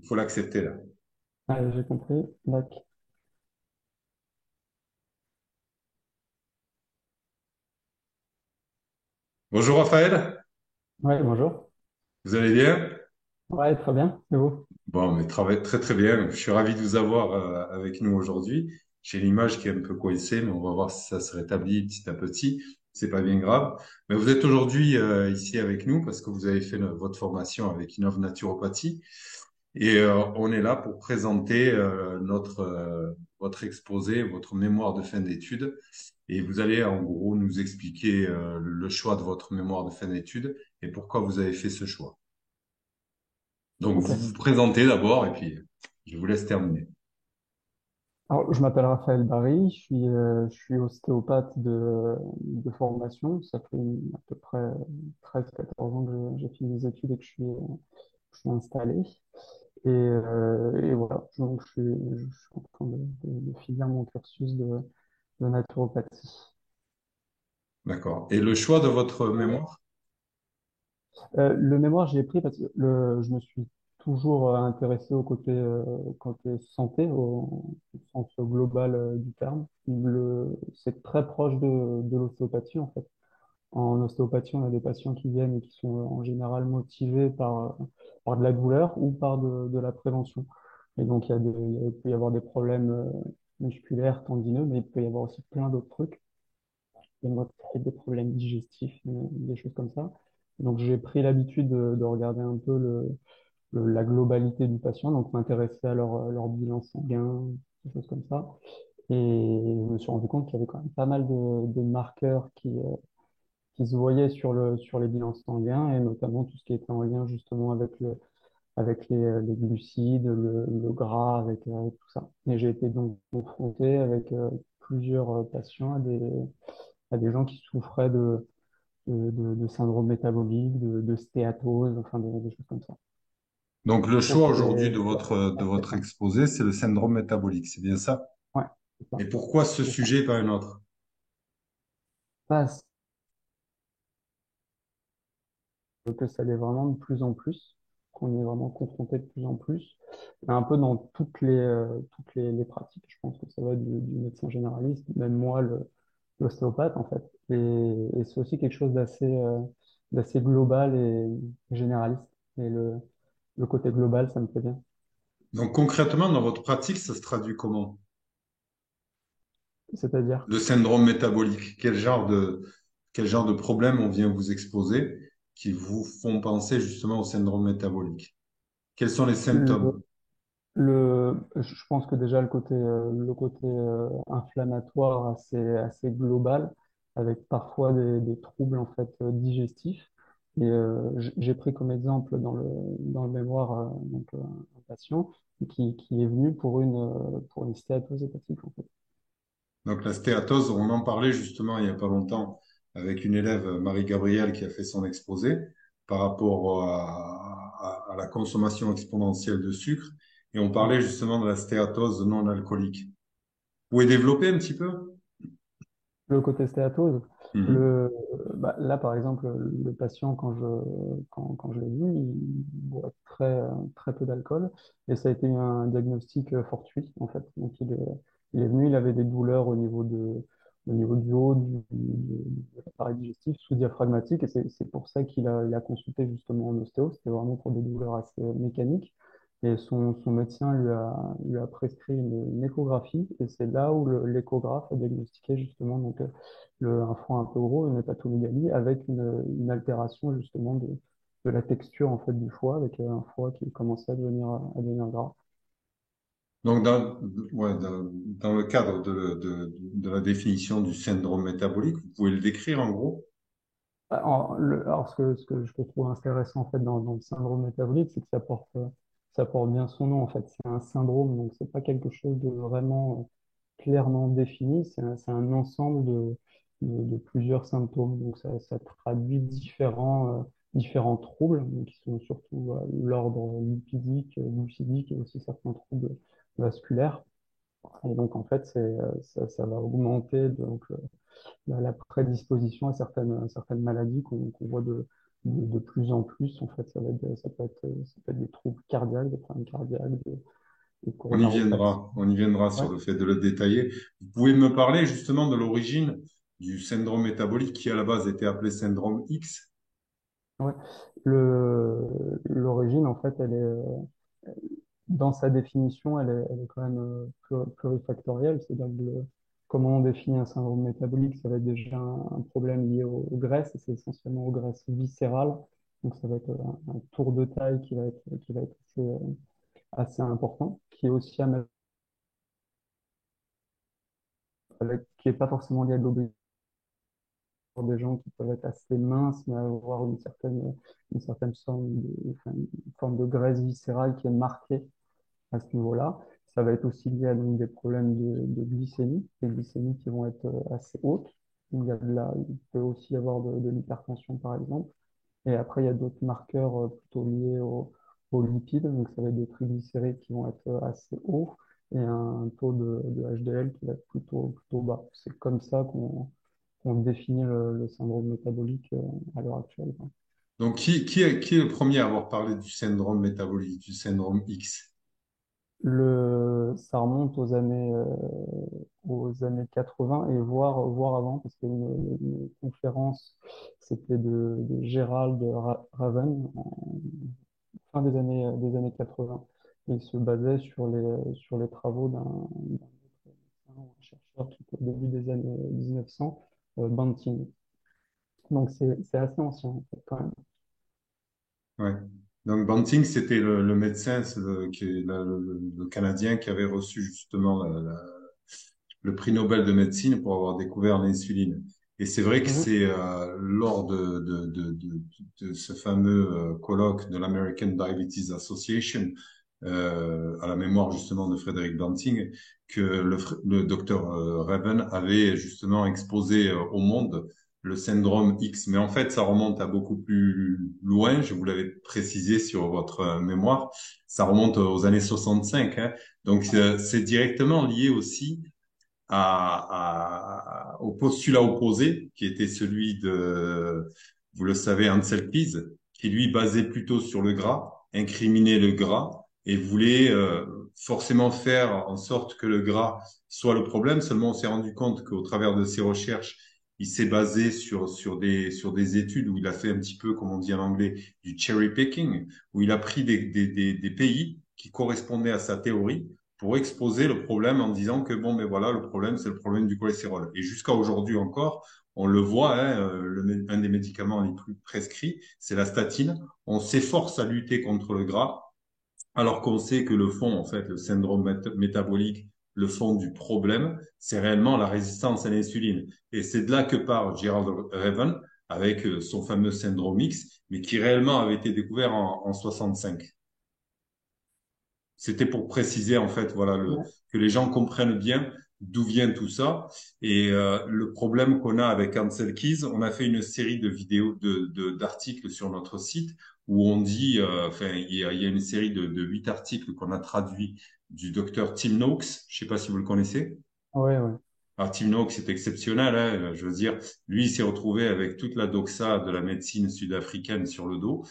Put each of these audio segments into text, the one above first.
Il faut l'accepter là. Ouais, j'ai compris. D'accord. Bonjour Raphaël, Ouais, bonjour. vous allez bien? Ouais, très bien. Et vous? Bon, mais travaille très très bien. Je suis ravi de vous avoir avec nous aujourd'hui. J'ai l'image qui est un peu coincée, mais on va voir si ça se rétablit petit à petit. C'est pas bien grave. Mais vous êtes aujourd'hui ici avec nous parce que vous avez fait votre formation avec Innov Naturopathie et on est là pour présenter votre exposé, votre mémoire de fin d'études. Et vous allez en gros nous expliquer le choix de votre mémoire de fin d'études et pourquoi vous avez fait ce choix. Donc, Ok. vous vous présentez d'abord et puis je vous laisse terminer. Alors, je m'appelle Raphaël Barry, je suis ostéopathe de formation. Ça fait à peu près 13-14 ans que j'ai fini mes études et que je suis installé. Et voilà, donc je suis en train de finir mon cursus de naturopathie. D'accord. Et le choix de votre mémoire? Le mémoire, je l'ai pris parce que je me suis toujours intéressé côté santé, au sens global du terme. C'est très proche de l'ostéopathie, en fait. En ostéopathie, on a des patients qui viennent et qui sont en général motivés par de la douleur ou par de la prévention. Et donc, il peut y avoir des problèmes musculaires, tendineux, mais il peut y avoir aussi plein d'autres trucs. Il y a des problèmes digestifs, des choses comme ça. Donc, j'ai pris l'habitude de regarder un peu la globalité du patient, donc m'intéresser à leur bilan sanguin, des choses comme ça. Et je me suis rendu compte qu'il y avait quand même pas mal de marqueurs qui se voyaient sur les bilans sanguins, et notamment tout ce qui était en lien justement avec les glucides, le gras, avec tout ça. Et j'ai été donc confronté avec plusieurs patients à des gens qui souffraient de syndrome métabolique, de stéatose, enfin des choses comme ça. Donc, le Donc choix aujourd'hui c'est de votre exposé, c'est le syndrome métabolique. C'est bien ça? ouais, c'est ça. Et pourquoi ce C'est ça. sujet et pas un autre? Parce que ça l'est vraiment de plus en plus, qu'on est vraiment confronté de plus en plus, et un peu dans toutes les pratiques. Je pense que ça va du médecin généraliste, même moi, l'ostéopathe, en fait. Et c'est aussi quelque chose d'assez global et généraliste. Et le côté global, ça me plaît bien. Donc, concrètement, dans votre pratique, ça se traduit comment? C'est-à-dire, Le syndrome métabolique. Quel genre de problème on vient vous exposer qui vous font penser justement au syndrome métabolique? Quels sont les symptômes? je pense que déjà le côté inflammatoire assez global, avec parfois des troubles en fait digestifs. Et j'ai pris comme exemple dans le mémoire donc, un patient qui est venu pour une stéatose hépatique en fait. Donc la stéatose, on en parlait justement il n'y a pas longtemps avec une élève, Marie-Gabrielle, qui a fait son exposé par rapport à la consommation exponentielle de sucre. Et on Ouais. parlait justement de la stéatose non alcoolique. Vous pouvez développer un petit peu? Le côté stéatose, Mhm. le, là par exemple, le patient, quand je l'ai vu, il boit très peu d'alcool et ça a été un diagnostic fortuit en fait. Donc il est venu, il avait des douleurs au niveau du haut de l'appareil digestif sous-diaphragmatique et c'est pour ça qu'il a consulté justement en ostéo. C'était vraiment pour des douleurs assez mécaniques. Et son médecin lui a prescrit une échographie, et c'est là où l'échographe a diagnostiqué justement donc, un foie un peu gros, une hépatomégalie, avec une altération justement de la texture en fait du foie, avec un foie qui commençait à devenir gras. Donc ouais, dans le cadre de la définition du syndrome métabolique, vous pouvez le décrire en gros? Alors ce que je trouve intéressant en fait dans le syndrome métabolique, c'est que ça porte bien son nom en fait. C'est un syndrome, donc c'est pas quelque chose de vraiment clairement défini. C'est un ensemble de plusieurs symptômes. Donc ça traduit différents troubles, donc qui sont surtout l'ordre lipidique, glucidique et aussi certains troubles vasculaires. Et donc en fait, ça va augmenter donc la prédisposition à certaines maladies qu'on voit de plus en plus, en fait, ça peut être des troubles cardiaques, des problèmes cardiaques, des coronaropathie. On y viendra Ouais. sur le fait de le détailler. Vous pouvez me parler justement de l'origine du syndrome métabolique qui à la base était appelé syndrome X? Ouais. L'origine, en fait, dans sa définition, elle est quand même plurifactorielle. C'est-à-dire que comment on définit un syndrome métabolique, ça va être déjà un problème lié aux graisses, et c'est essentiellement aux graisses viscérales. Donc, ça va être un tour de taille qui va être assez important, qui est aussi à mettre qui est pas forcément lié à de l'obésité, pour des gens qui peuvent être assez minces, mais avoir une certaine enfin, une forme de graisse viscérale qui est marquée à ce niveau-là. Ça va être aussi lié à donc, des problèmes de glycémie, des glycémies qui vont être assez hautes. Il peut aussi y avoir de l'hypertension, par exemple. Et après, il y a d'autres marqueurs plutôt liés aux lipides. Donc, ça va être des triglycérides qui vont être assez hauts et un taux de HDL qui va être plutôt bas. C'est comme ça qu'on définit le syndrome métabolique à l'heure actuelle, quoi. Donc, qui est le premier à avoir parlé du syndrome métabolique, du syndrome X? Ça remonte aux années 80 et voire avant, parce qu'il y a une conférence, c'était de Gérald Raven, en fin des années 80. Et il se basait sur les travaux d'un chercheur qui était au début des années 1900, Banting. Donc c'est assez ancien, en fait, quand même. Ouais. Donc, Banting, c'était le médecin, le Canadien qui avait reçu justement le prix Nobel de médecine pour avoir découvert l'insuline. Et c'est vrai que Mhm. c'est lors de ce fameux colloque de l'American Diabetes Association, à la mémoire justement de Frédéric Banting, que le docteur Raven avait justement exposé au monde le syndrome X. Mais en fait, ça remonte à beaucoup plus loin, je vous l'avais précisé sur votre mémoire, ça remonte aux années 65, hein. Donc, c'est directement lié aussi au postulat opposé, qui était celui de, vous le savez, Ansel Keys, qui lui basait plutôt sur le gras, incriminait le gras et voulait forcément faire en sorte que le gras soit le problème. Seulement, on s'est rendu compte qu'au travers de ses recherches, il s'est basé sur des études où il a fait un petit peu, comme on dit en anglais, du cherry picking, où il a pris des pays qui correspondaient à sa théorie pour exposer le problème en disant que bon, mais voilà, le problème, c'est le problème du cholestérol. Et jusqu'à aujourd'hui encore, on le voit, hein, un des médicaments les plus prescrits, c'est la statine. On s'efforce à lutter contre le gras, alors qu'on sait que le fond, en fait, le syndrome métabolique, le fond du problème, c'est réellement la résistance à l'insuline. Et c'est de là que part Gerald Reven avec son fameux syndrome X, mais qui réellement avait été découvert en 65. C'était pour préciser en fait, voilà, Ouais. que les gens comprennent bien d'où vient tout ça. Et le problème qu'on a avec Ansel Keys, on a fait une série de vidéos, d'articles sur notre site où on dit, enfin, il y a une série de 8 articles qu'on a traduits du docteur Tim Noakes. Je sais pas si vous le connaissez. Ouais, ouais. Alors, Tim Noakes, c'est exceptionnel, hein, je veux dire, lui, il s'est retrouvé avec toute la doxa de la médecine sud-africaine sur le dos.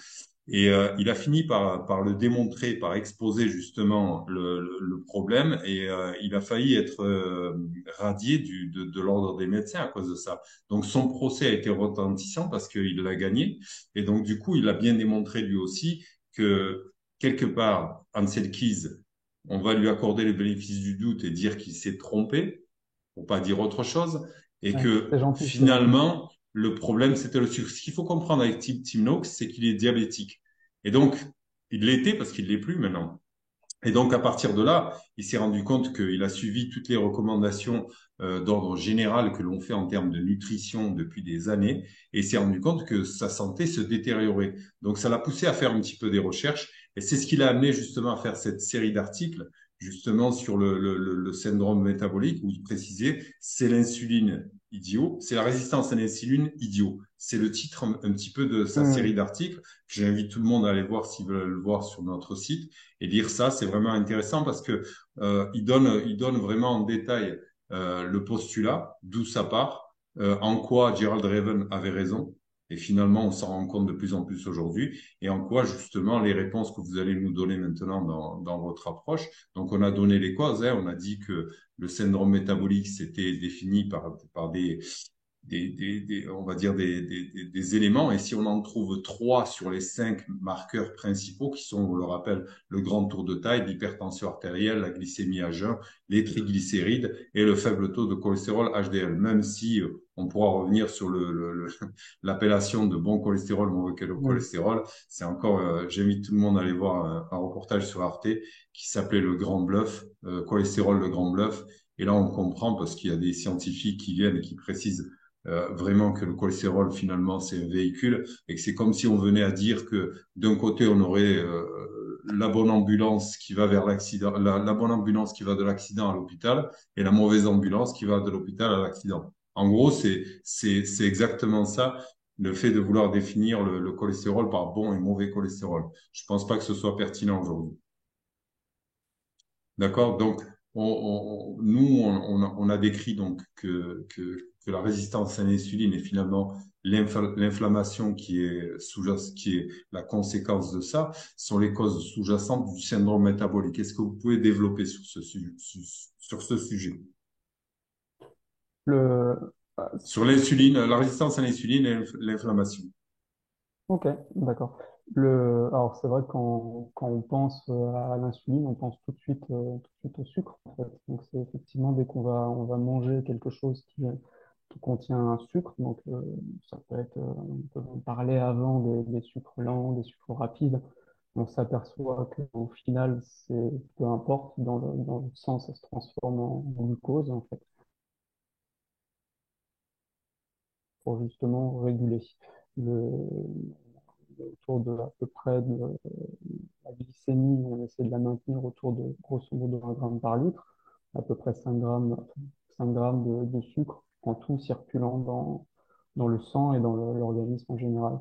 Et il a fini par le démontrer, par exposer justement le problème, et il a failli être radié de l'ordre des médecins à cause de ça. Donc son procès a été retentissant parce qu'il l'a gagné, et donc du coup il a bien démontré lui aussi que quelque part, Ansel Keys, on va lui accorder le bénéfice du doute et dire qu'il s'est trompé, pour pas dire autre chose, et Ouais, que c'est gentil, c'est gentil. finalement, le problème, c'était le sucre. Ce qu'il faut comprendre avec Tim Noakes, c'est qu'il est diabétique. Et donc, il l'était parce qu'il l'est plus maintenant. Et donc, à partir de là, il s'est rendu compte qu'il a suivi toutes les recommandations d'ordre général que l'on fait en termes de nutrition depuis des années, et il s'est rendu compte que sa santé se détériorait. Donc, ça l'a poussé à faire un petit peu des recherches, et c'est ce qui l'a amené justement à faire cette série d'articles, justement sur le syndrome métabolique, où il précisait, c'est l'insuline idiot, c'est la résistance à l'insuline idiot. C'est le titre un petit peu de sa série Hmm. d'articles. J'invite tout le monde à aller voir s'ils veulent le voir sur notre site. Et lire ça, c'est vraiment intéressant parce que il donne vraiment en détail le postulat, d'où ça part, en quoi Gerald Reven avait raison, Et finalement, on s'en rend compte de plus en plus aujourd'hui. Et en quoi, justement, les réponses que vous allez nous donner maintenant dans votre approche. Donc, on a donné les causes, hein. On a dit que le syndrome métabolique, c'était défini par on va dire des éléments. Et si on en trouve trois sur les cinq marqueurs principaux, qui sont, on le rappelle, le grand tour de taille, l'hypertension artérielle, la glycémie à jeun, les triglycérides et le faible taux de cholestérol HDL, même si on pourra revenir sur l'appellation de bon cholestérol, mauvais Mm. cholestérol. C'est encore, j'invite tout le monde à aller voir un reportage sur Arte qui s'appelait Le Grand Bluff, cholestérol, le Grand Bluff. Et là, on comprend parce qu'il y a des scientifiques qui viennent et qui précisent vraiment que le cholestérol finalement c'est un véhicule et que c'est comme si on venait à dire que d'un côté on aurait la bonne ambulance qui va vers l'accident, la bonne ambulance qui va de l'accident à l'hôpital et la mauvaise ambulance qui va de l'hôpital à l'accident. En gros, c'est exactement ça, le fait de vouloir définir le cholestérol par bon et mauvais cholestérol. Je pense pas que ce soit pertinent aujourd'hui. D'accord? Donc, nous, on a décrit donc que la résistance à l'insuline est finalement l'inflammation qui est la conséquence de ça, sont les causes sous-jacentes du syndrome métabolique. Est-ce que vous pouvez développer sur sur ce sujet? Le... Sur l'insuline, la résistance à l'insuline et l'inflammation. Ok, d'accord. Alors c'est vrai que quand on pense à l'insuline, on pense tout de suite au sucre, en fait. Donc c'est effectivement dès on va manger quelque chose qui contient un sucre, donc ça peut être, on peut en parler avant des sucres lents, des sucres rapides. On s'aperçoit qu'au final, peu importe, dans le sang, ça se transforme en glucose, en fait, pour justement réguler le, autour de à peu près de la glycémie, on essaie de la maintenir autour de grosso modo 1 gramme par litre, à peu près 5 grammes de sucre en tout circulant dans le sang et dans l'organisme en général.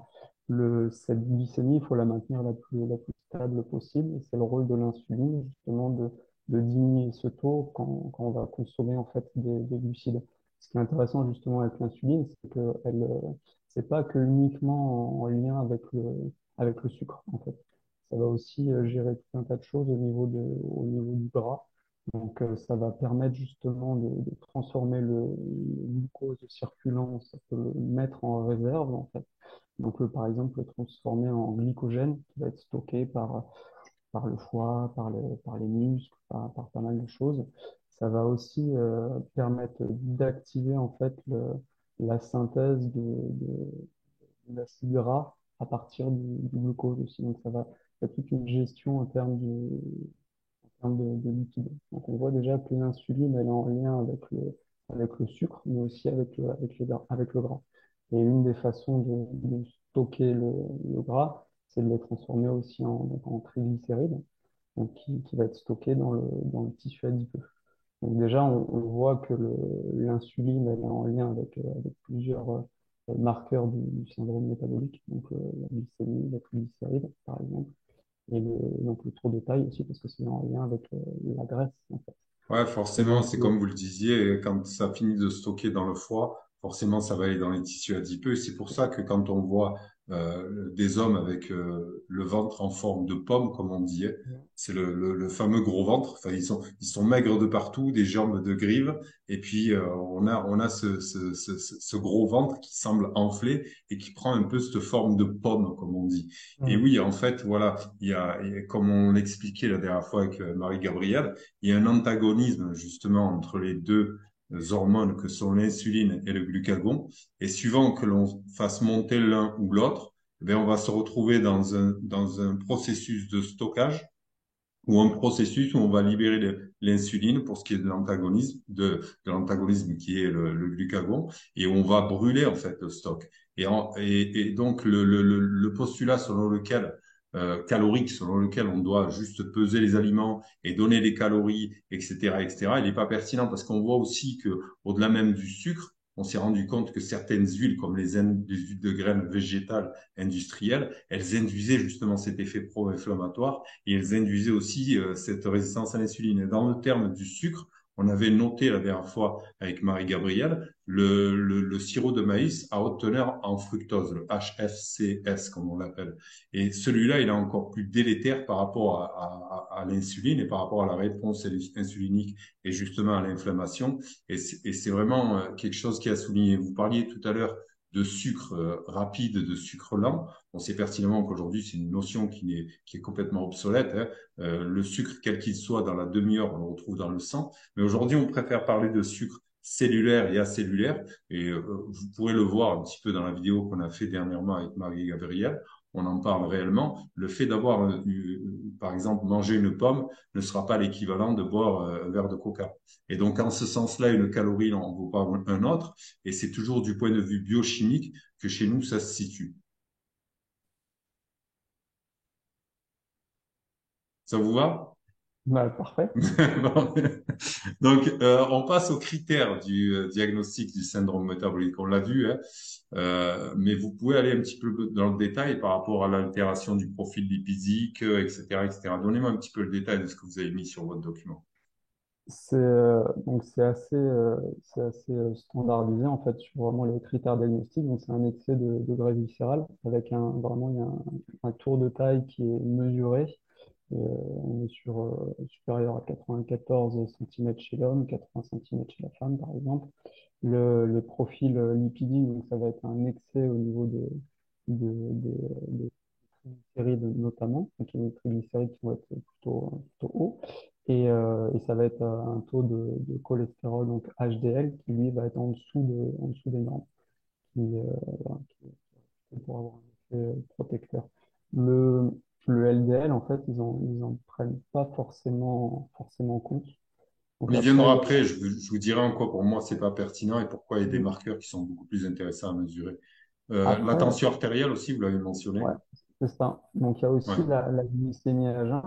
Cette glycémie, il faut la maintenir la plus stable possible. Et c'est le rôle de l'insuline, justement, de diminuer ce taux quand on va consommer en fait des glucides. Ce qui est intéressant justement avec l'insuline, c'est que c'est pas que uniquement en lien avec le sucre, en fait. Ça va aussi gérer tout un tas de choses au niveau du gras. Donc, ça va permettre justement de transformer le glucose circulant, ça peut le mettre en réserve, en fait. Donc, par exemple, le transformer en glycogène qui va être stocké par le foie, par les muscles, par pas mal de choses. Ça va aussi permettre d'activer, en fait, la synthèse de l'acide gras à partir du glucose aussi. Donc, ça toute une gestion en termes de liquide. Donc, on voit déjà que l'insuline, elle est en lien avec le sucre, mais aussi avec le gras. Et une des façons de stocker le gras, c'est de le transformer aussi en triglycérides, donc qui va être stocké dans le tissu adipeux. Donc déjà, on voit que l'insuline, elle est en lien avec plusieurs marqueurs du syndrome métabolique, donc la glycémie, la triglycéride, par exemple, et donc le tour de taille aussi, parce que c'est en lien avec la graisse, en fait. Ouais, Et forcément, donc, c'est comme vous le disiez, quand ça finit de stocker dans le foie, forcément, ça va aller dans les tissus adipeux. Et c'est pour ça que quand on voit des hommes avec le ventre en forme de pomme, comme on dit, hein, c'est le fameux gros ventre. Enfin, ils sont maigres de partout, des jambes de grive. Et puis, on a ce gros ventre qui semble enflé et qui prend un peu cette forme de pomme, comme on dit. Et Mm. oui, en fait, voilà, il y a, comme on l'expliquait la dernière fois avec Marie-Gabrielle, il y a un antagonisme justement entre les deux hormones que sont l'insuline et le glucagon. Et suivant que l'on fasse monter l'un ou l'autre, eh on va se retrouver dans un processus de stockage ou un processus où on va libérer l'insuline pour ce qui est de l'antagonisme qui est le glucagon, et où on va brûler en fait le stock. Et donc le postulat selon lequel calorique, selon lequel on doit juste peser les aliments et donner les calories, etc., etc., il n'est pas pertinent parce qu'on voit aussi que au-delà même du sucre, on s'est rendu compte que certaines huiles, comme les huiles de graines végétales industrielles, elles induisaient justement cet effet pro-inflammatoire et elles induisaient aussi cette résistance à l'insuline. Et dans le terme du sucre, On avait noté la dernière fois avec Marie-Gabrielle le sirop de maïs à haute teneur en fructose, le HFCS comme on l'appelle. Et celui-là, il est encore plus délétère par rapport à l'insuline et par rapport à la réponse insulinique et justement à l'inflammation. Et c'est vraiment quelque chose qui a souligné. Vous parliez tout à l'heure de sucre rapide, de sucre lent. On sait pertinemment qu'aujourd'hui, c'est une notion qui est complètement obsolète, hein. Le sucre, quel qu'il soit, dans la demi-heure, on le retrouve dans le sang. Mais aujourd'hui, on préfère parler de sucre cellulaire et acellulaire. Et vous pourrez le voir un petit peu dans la vidéo qu'on a fait dernièrement avec Marie-Gabrielle. On en parle réellement. Le fait d'avoir, par exemple, mangé une pomme ne sera pas l'équivalent de boire un verre de coca. Et donc, en ce sens-là, une calorie n'en vaut pas un autre. Et c'est toujours du point de vue biochimique que chez nous, ça se situe. Ça vous va? Bah, parfait. Bon. Donc, on passe aux critères du diagnostic du syndrome métabolique. On l'a vu, hein. Mais vous pouvez aller un petit peu dans le détail par rapport à l'altération du profil lipidique, etc., etc. Donnez-moi un petit peu le détail de ce que vous avez mis sur votre document. Donc c'est assez standardisé en fait sur vraiment les critères diagnostiques. Donc c'est un excès de graisse viscérale avec vraiment il y a un tour de taille qui est mesuré. On est sur supérieur à 94 cm chez l'homme, 80 cm chez la femme par exemple. Les profils lipidiques, donc ça va être un excès au niveau des triglycérides notamment, donc les triglycérides qui vont être plutôt hauts. Et ça va être un taux de cholestérol, donc HDL, qui lui va être en dessous des normes, voilà, pour avoir un effet protecteur. Le, le LDL, en fait, ils en prennent pas forcément compte. Donc On y viendra après, après. Je vous dirai en quoi pour moi c'est pas pertinent et pourquoi il y a des marqueurs qui sont beaucoup plus intéressants à mesurer. La après, tension artérielle aussi, vous l'avez mentionné. ouais, c'est ça. Donc il y a Ouais. aussi la glycémie à jeun.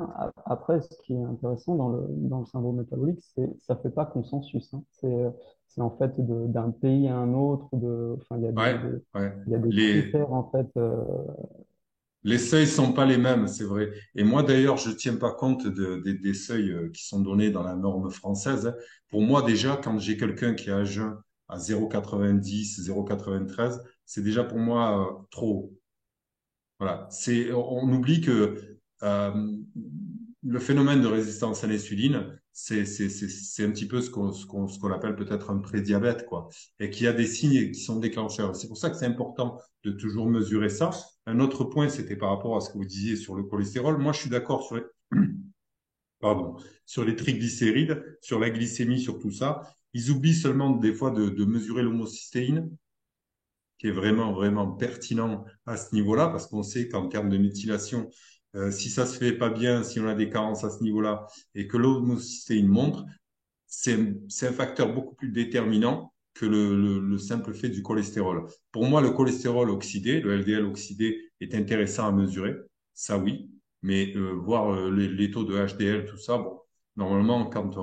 Après, ce qui est intéressant dans le syndrome métabolique, ça fait pas consensus, hein. C'est en fait d'un pays à un autre, enfin, Ouais, ouais. il y a des Les, critères, en fait. Les seuils sont pas les mêmes, c'est vrai. Et moi, d'ailleurs, je tiens pas compte des seuils qui sont donnés dans la norme française, hein. Pour moi, déjà, quand j'ai quelqu'un qui a un jeun à 0,90, 0,93, c'est déjà pour moi trop haut. Voilà. On oublie que le phénomène de résistance à l'insuline, c'est un petit peu ce qu'on appelle peut-être un prédiabète, quoi. Et qu'il y a des signes qui sont déclencheurs. C'est pour ça que c'est important de toujours mesurer ça. Un autre point, c'était par rapport à ce que vous disiez sur le cholestérol. Moi, je suis d'accord sur pardon, sur les triglycérides, sur la glycémie, sur tout ça. Ils oublient seulement des fois de mesurer l'homocystéine qui est vraiment, vraiment pertinent à ce niveau-là, parce qu'on sait qu'en termes de méthylation, si ça se fait pas bien, si on a des carences à ce niveau-là, et que l'homocystéine montre, c'est un facteur beaucoup plus déterminant que le simple fait du cholestérol. Pour moi, le cholestérol oxydé, le LDL oxydé, est intéressant à mesurer, ça oui, mais voir les taux de HDL, tout ça, bon, normalement, quand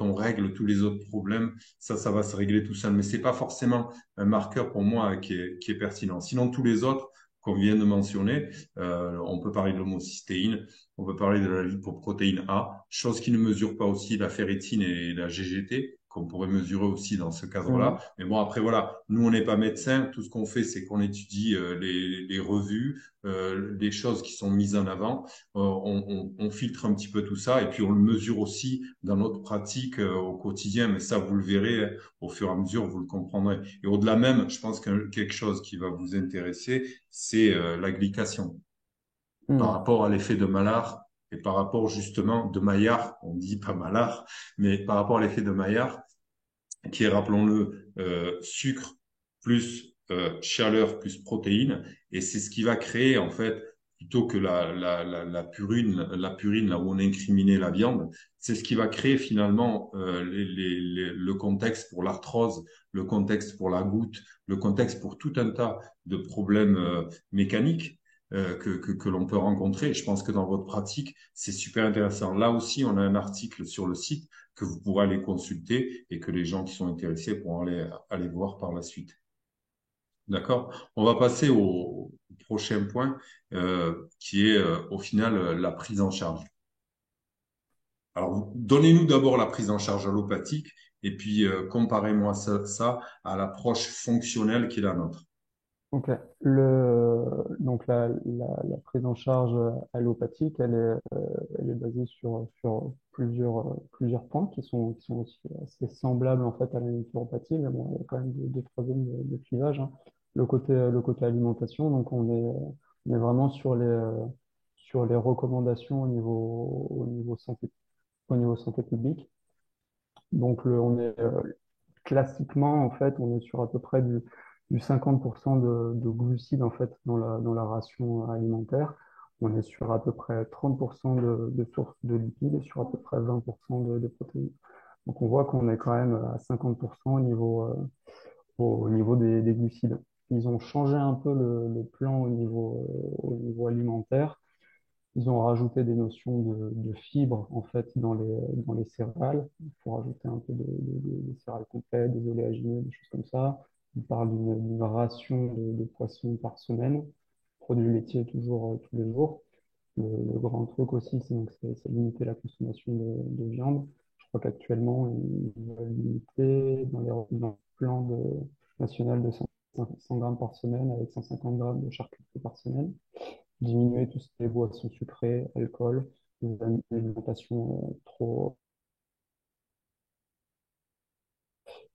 on règle tous les autres problèmes, ça va se régler tout seul. Mais c'est pas forcément un marqueur pour moi qui est pertinent. Sinon, tous les autres qu'on vient de mentionner, on peut parler de l'homocystéine, on peut parler de la lipoprotéine A, chose qui ne mesure pas aussi la ferritine et la GGT, qu'on pourrait mesurer aussi dans ce cadre-là. Mhm. Mais bon, après, voilà, nous, on n'est pas médecins. Tout ce qu'on fait, c'est qu'on étudie les revues, les choses qui sont mises en avant. On filtre un petit peu tout ça et puis on le mesure aussi dans notre pratique au quotidien. Mais ça, vous le verrez, hein, au fur et à mesure, vous le comprendrez. Et au-delà même, je pense que quelque chose qui va vous intéresser, c'est la glycation par Mhm. rapport à l'effet de Maillard et par rapport justement de Maillard, on dit pas Maillard, mais par rapport à l'effet de Maillard, qui est, rappelons-le, sucre plus chaleur plus protéines, et c'est ce qui va créer en fait plutôt que la purine, là où on incriminait la viande, c'est ce qui va créer finalement le contexte pour l'arthrose, le contexte pour la goutte, le contexte pour tout un tas de problèmes mécaniques que l'on peut rencontrer. Je pense que dans votre pratique, c'est super intéressant. Là aussi, on a un article sur le site que vous pourrez aller consulter et que les gens qui sont intéressés pourront aller voir par la suite. D'accord? On va passer au prochain point qui est au final la prise en charge. Alors, donnez-nous d'abord la prise en charge allopathique et puis comparez-moi ça à l'approche fonctionnelle qui est la nôtre. Ok. Donc la prise en charge allopathique, elle est basée sur plusieurs points qui sont aussi assez semblables en fait à la naturopathie, mais bon, il y a quand même deux trois zones de clivage, hein. Le côté alimentation, donc on est vraiment sur les recommandations au niveau santé publique. Donc classiquement, en fait, on est sur à peu près du 50% de glucides en fait dans la ration alimentaire. On est sur à peu près 30% de sources de lipides et sur à peu près 20% de protéines. Donc on voit qu'on est quand même à 50% au niveau des glucides. Ils ont changé un peu le plan au niveau alimentaire. Ils ont rajouté des notions de fibres en fait dans les céréales. Il faut rajouter un peu de céréales complètes, des oléagineux, des choses comme ça. Ils parlent d'une ration de poissons par semaine, produits laitiers toujours tous les jours. Le grand truc aussi, c'est limiter la consommation de viande. Je crois qu'actuellement, ils veulent limiter dans le plan national de 100 grammes par semaine avec 150 grammes de charcuterie par semaine, diminuer tout ce qui est boissons sucrées, alcool, une alimentation trop.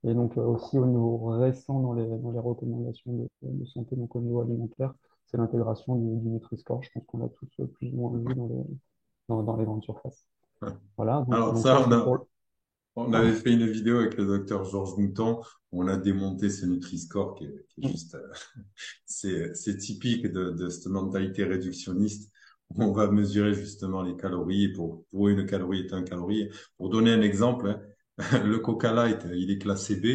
Et donc aussi au niveau récent dans les recommandations de santé, donc au niveau alimentaire, c'est l'intégration du Nutri-Score. Je pense qu'on a tous plus ou moins vu dans les grandes surfaces. Voilà, Alors donc ça ça, c'est pour. on avait Pardon. fait une vidéo avec le docteur Georges Mouton où on a démonté ce Nutri-Score qui est juste, c'est typique de cette mentalité réductionniste où on va mesurer justement les calories et pour eux, une calorie est un calorie. Pour donner un exemple, hein, le Coca Light, il est classé B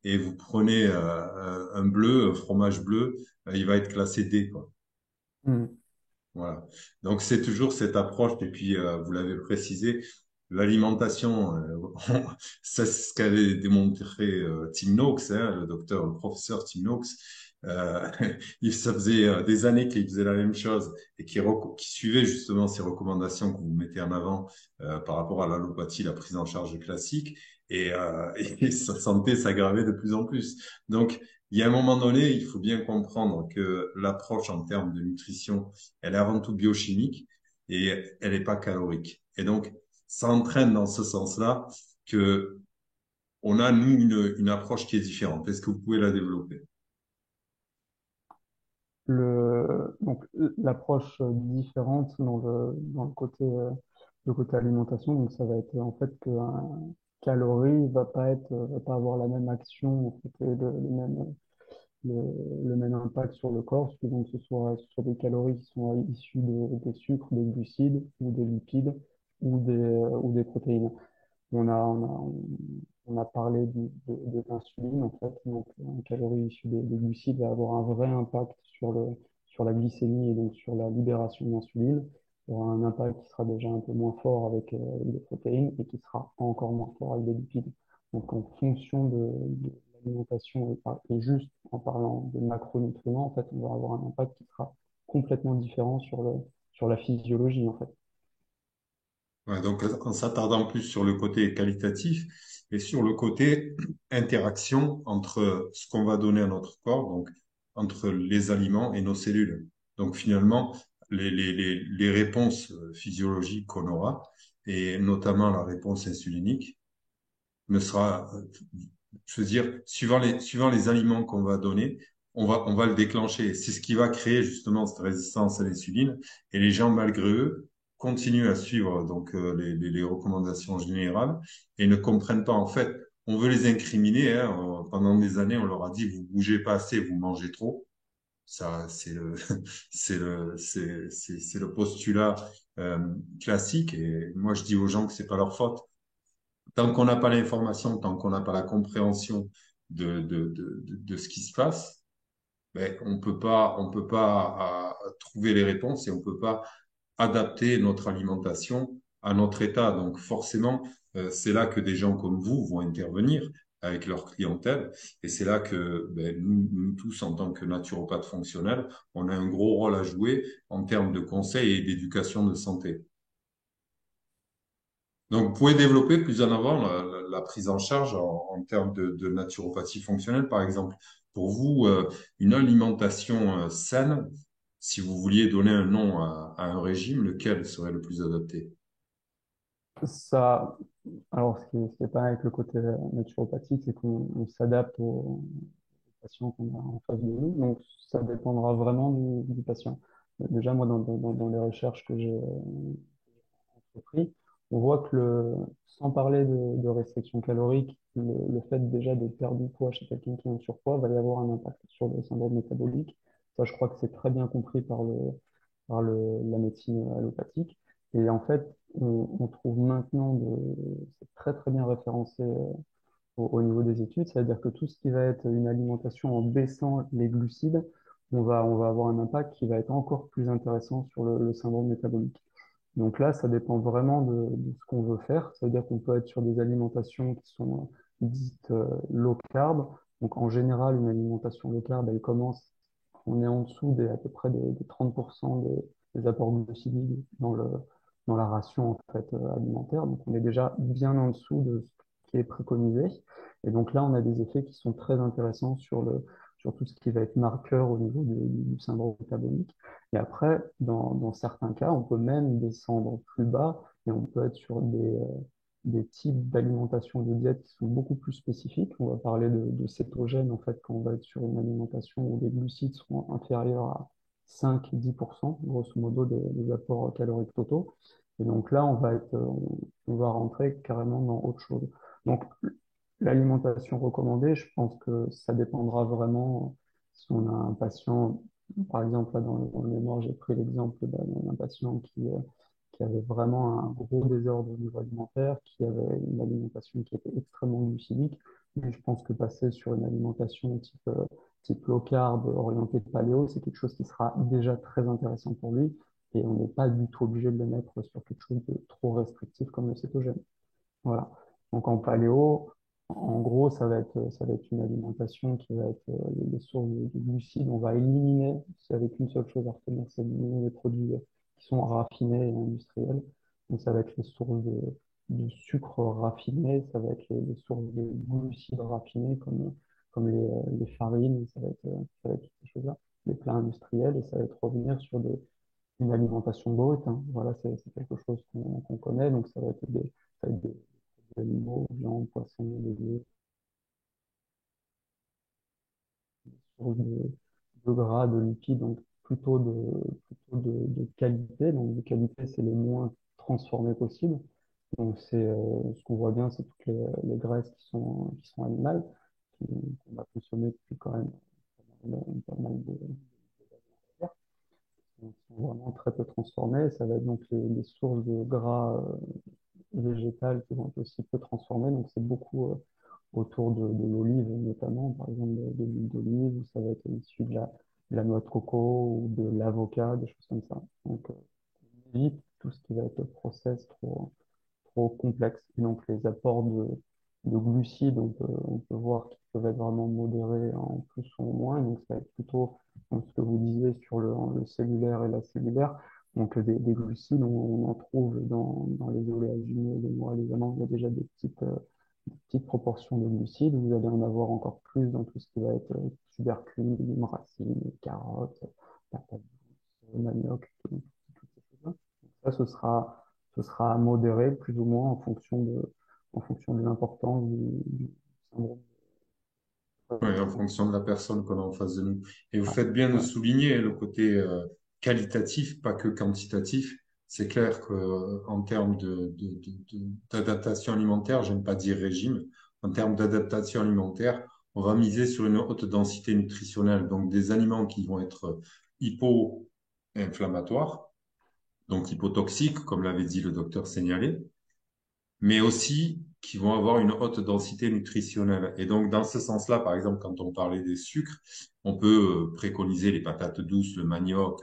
et vous prenez un bleu, un fromage bleu, il va être classé D, quoi. Mm. Voilà. Donc c'est toujours cette approche et puis vous l'avez précisé, l'alimentation, ça c'est ce qu'avait démontré Tim Noakes, hein, le docteur, le professeur Tim Noakes. Euh, ça faisait des années qu'il faisait la même chose et qui suivait justement ces recommandations que vous mettez en avant par rapport à l'allopathie, la prise en charge classique et sa santé s'aggravait de plus en plus. Donc il y a un moment donné, il faut bien comprendre que l'approche en termes de nutrition elle est avant tout biochimique et elle n'est pas calorique. Et donc, ça entraîne dans ce sens-là que on a, nous, une approche qui est différente. Est-ce que vous pouvez la développer? Donc l'approche différente le côté alimentation, donc ça va être en fait qu'un calorie va pas avoir la même action, en fait, et le, le même impact sur le corps, suivant que ce soit des calories qui sont issues des sucres, des glucides ou des lipides ou des protéines. On a parlé de l'insuline, en fait. Donc, une calorie issue des glucides va avoir un vrai impact sur la glycémie et donc sur la libération d'insuline. Il y aura un impact qui sera déjà un peu moins fort avec des protéines et qui sera encore moins fort avec des lipides. Donc, en fonction de l'alimentation et juste en parlant de macronutriments, en fait, on va avoir un impact qui sera complètement différent sur la physiologie, en fait. Ouais, donc, en s'attardant plus sur le côté qualitatif et sur le côté interaction entre ce qu'on va donner à notre corps, donc entre les aliments et nos cellules. Donc, finalement, les réponses physiologiques qu'on aura, et notamment la réponse insulinique, ne sera, je veux dire, suivant les aliments qu'on va donner, on va le déclencher. C'est ce qui va créer justement cette résistance à l'insuline. Et les gens, malgré eux, continuent à suivre donc les recommandations générales et ne comprennent pas. En fait, on veut les incriminer. Hein. Pendant des années, on leur a dit, vous bougez pas assez, vous mangez trop. Ça, c'est le, c'est le postulat euh, classique. Et moi, je dis aux gens que c'est pas leur faute tant qu'on n'a pas l'information, tant qu'on n'a pas la compréhension de ce qui se passe, ben, on peut pas trouver les réponses et on peut pas adapter notre alimentation à notre état. Donc forcément, c'est là que des gens comme vous vont intervenir avec leur clientèle et c'est là que ben, nous tous, en tant que naturopathes fonctionnels, on a un gros rôle à jouer en termes de conseils et d'éducation de santé. Donc, vous pouvez développer plus en avant la prise en charge en termes de naturopathie fonctionnelle, par exemple. Pour vous, une alimentation saine, si vous vouliez donner un nom à un régime, lequel serait le plus adapté? Ça, alors, ce qui est pas avec le côté naturopathique, c'est qu'on s'adapte aux patients qu'on a en face de nous. Donc, ça dépendra vraiment du patient. Déjà, moi, dans les recherches que j'ai entreprises, on voit que sans parler de restriction calorique, le fait déjà de perdre du poids chez quelqu'un qui est en surpoids va y avoir un impact sur le syndrome métabolique. Ça, je crois que c'est très bien compris la médecine allopathique. Et en fait, on trouve maintenant c'est très très bien référencé au niveau des études, c'est-à-dire que tout ce qui va être une alimentation en baissant les glucides, on va avoir un impact qui va être encore plus intéressant sur le syndrome métabolique. Donc là, ça dépend vraiment de ce qu'on veut faire. C'est-à-dire qu'on peut être sur des alimentations qui sont dites low carb. Donc en général, une alimentation low carb, elle commence, on est en dessous à peu près des 30% des apports glucidiques dans la ration en fait, alimentaire. Donc on est déjà bien en dessous de ce qui est préconisé. Et donc là, on a des effets qui sont très intéressants sur tout ce qui va être marqueur au niveau du syndrome métabolique. Et après, dans certains cas, on peut même descendre plus bas et on peut être sur des types d'alimentation de diète qui sont beaucoup plus spécifiques. On va parler de cétogène, en fait, quand on va être sur une alimentation où les glucides seront inférieurs à 5-10%, grosso modo, des apports caloriques totaux. Et donc là, on va rentrer carrément dans autre chose. Donc, l'alimentation recommandée, je pense que ça dépendra vraiment si on a un patient, par exemple, là, dans le mémoire, j'ai pris l'exemple d'un patient qui avait vraiment un gros désordre au niveau alimentaire, qui avait une alimentation qui était extrêmement glucidique. Mais je pense que passer sur une alimentation type low carb, orientée paléo, c'est quelque chose qui sera déjà très intéressant pour lui. Et on n'est pas du tout obligé de le mettre sur quelque chose de trop restrictif comme le cétogène. Voilà. Donc en paléo, en gros, ça va être une alimentation qui va être les sources de glucides. On va éliminer, s'il n'y avait qu'une seule chose à retenir, c'est éliminer les produits qui sont raffinés et industriels. Donc ça va être les sources de sucre raffiné, ça va être les sources de glucides raffinés comme les farines, ça va être toutes ces choses-là, les plats industriels, et ça va être revenir sur une alimentation brute, hein. Voilà, c'est quelque chose qu'on connaît, donc ça va être des animaux, viande, poisson, légumes, sources de gras, de lipides, donc plutôt de qualité. Donc de qualité, c'est les moins transformés possible. Donc ce qu'on voit bien, c'est toutes les graisses qui sont animales, qu'on va consommer depuis quand même pas mal de qui sont vraiment très peu transformées. Ça va être donc les sources de gras végétales qui vont être aussi peu transformées. Donc c'est beaucoup autour de l'olive notamment, par exemple de l'huile d'olive, ou ça va être issu de la noix de coco ou de l'avocat, des choses comme ça. Donc on évite tout ce qui va être process trop complexe. Et donc les apports de glucides, on peut voir qu'ils peuvent être vraiment modérés en plus ou en moins. Donc ça va être plutôt comme ce que vous disiez sur le cellulaire et la cellulaire. Donc des glucides, on en trouve dans les oléagineux, les noix, les amandes, il y a déjà des petites proportions de glucides. Vous allez en avoir encore plus dans tout ce qui va être tubercules, légumes, racines, carottes, patates douces, manioc, toutes ces choses-là. Ça, ce sera à modérer plus ou moins en fonction de l'importance du syndrome. Ouais, en fonction de la personne qu'on a en face de nous. Et vous Ouais, faites bien de ouais, souligner le côté qualitatif, pas que quantitatif. C'est clair que en termes d'adaptation alimentaire, j'aime pas dire régime, en termes d'adaptation alimentaire, on va miser sur une haute densité nutritionnelle, donc des aliments qui vont être hypo-inflammatoires, donc hypotoxiques, comme l'avait dit le docteur Seignalé, mais aussi qui vont avoir une haute densité nutritionnelle. Et donc, dans ce sens-là, par exemple, quand on parlait des sucres, on peut préconiser les patates douces, le manioc,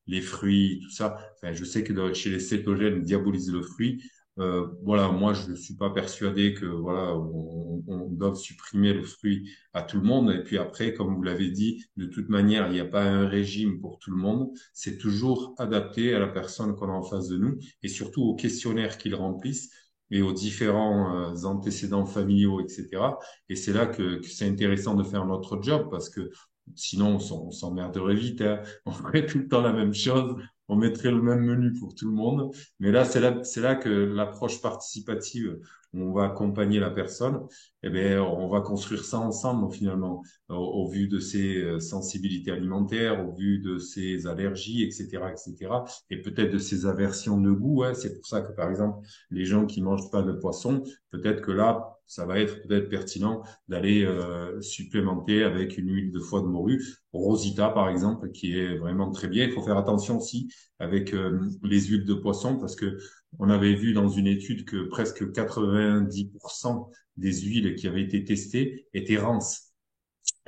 les fruits, tout ça. Enfin, je sais que chez les cétogènes, ils diabolisent le fruit. Voilà, moi, je ne suis pas persuadé que voilà, on doit supprimer le fruit à tout le monde. Et puis après, comme vous l'avez dit, de toute manière, il n'y a pas un régime pour tout le monde. C'est toujours adapté à la personne qu'on a en face de nous et surtout au questionnaire qu'ils remplissent et aux différents antécédents familiaux, etc. Et c'est là que c'est intéressant de faire notre job parce que sinon on s'emmerderait vite, hein. On ferait tout le temps la même chose, on mettrait le même menu pour tout le monde. Mais là, c'est là que l'approche participative, où on va accompagner la personne, eh bien, on va construire ça ensemble finalement, au vu de ses sensibilités alimentaires, au vu de ses allergies, etc., etc., et peut-être de ses aversions de goût, hein. C'est pour ça que, par exemple, les gens qui mangent pas de poisson, peut-être que là, ça va être peut-être pertinent d'aller supplémenter avec une huile de foie de morue, Rosita par exemple, qui est vraiment très bien. Il faut faire attention aussi avec les huiles de poisson parce que on avait vu dans une étude que presque 90% des huiles qui avaient été testées étaient rances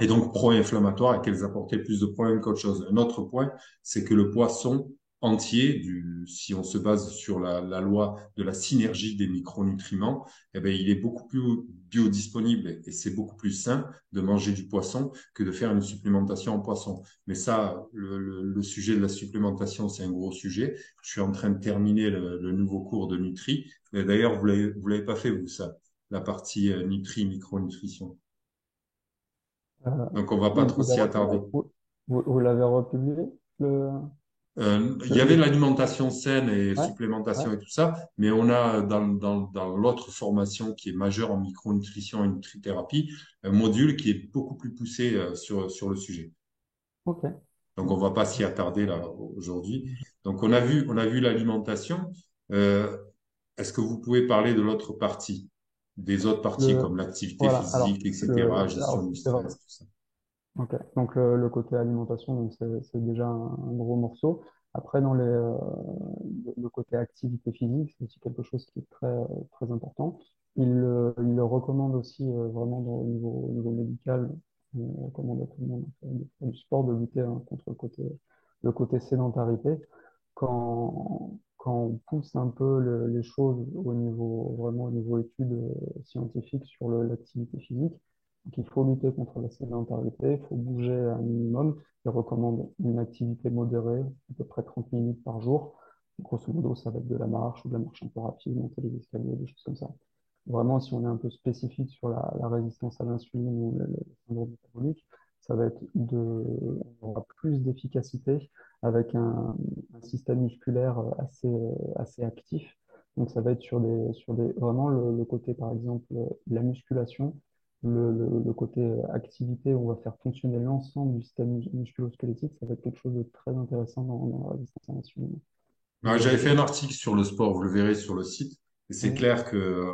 et donc pro-inflammatoires et qu'elles apportaient plus de problèmes qu'autre chose. Un autre point, c'est que le poisson entier, si on se base sur la loi de la synergie des micronutriments, eh ben, il est beaucoup plus biodisponible et c'est beaucoup plus sain de manger du poisson que de faire une supplémentation en poisson. Mais ça, le sujet de la supplémentation, c'est un gros sujet. Je suis en train de terminer le nouveau cours de Nutri. Et d'ailleurs, vous l'avez pas fait, vous, ça, la partie Nutri, micronutrition. Euh, Donc, on va pas trop s'y attarder. vous l'avez republié, le, Il y avait le... l'alimentation saine et Ouais, ouais, supplémentation et tout ça, mais on a dans l'autre formation qui est majeure en micronutrition et nutrithérapie, un module qui est beaucoup plus poussé sur le sujet. ok. Donc, on va pas s'y attarder là aujourd'hui. Donc, on a vu l'alimentation. Euh, Est-ce que vous pouvez parler de l'autre partie, des autres parties Le, comme l'activité voilà, alors, physique, etc., gestion alors, du c'est vrai. stress, tout ça? Ok, donc le côté alimentation, donc c'est déjà un gros morceau. Après, le côté activité physique, c'est aussi quelque chose qui est très important. Il le recommande aussi vraiment au niveau médical. On recommande à tout le monde de faire du sport, de lutter hein, contre le côté sédentarité. Quand on pousse un peu les choses au niveau, vraiment au niveau études scientifiques sur l'activité physique, donc, il faut lutter contre la sédentarité, il faut bouger un minimum. Il recommande une activité modérée, à peu près 30 minutes par jour. Grosso modo, ça va être de la marche ou de la marche un peu rapide, monter les escaliers, des choses comme ça. Vraiment, si on est un peu spécifique sur la résistance à l'insuline ou le syndrome métabolique, ça va être on aura plus d'efficacité avec un système musculaire assez actif. Donc, ça va être vraiment le côté, par exemple, de la musculation le côté activité, où on va faire fonctionner l'ensemble du système musculo-squelettique, ça va être quelque chose de très intéressant dans la résistance à l'insuline. Ouais, Vous j'avais fait avez... un article sur le sport, vous le verrez sur le site. Et c'est Mhm. clair que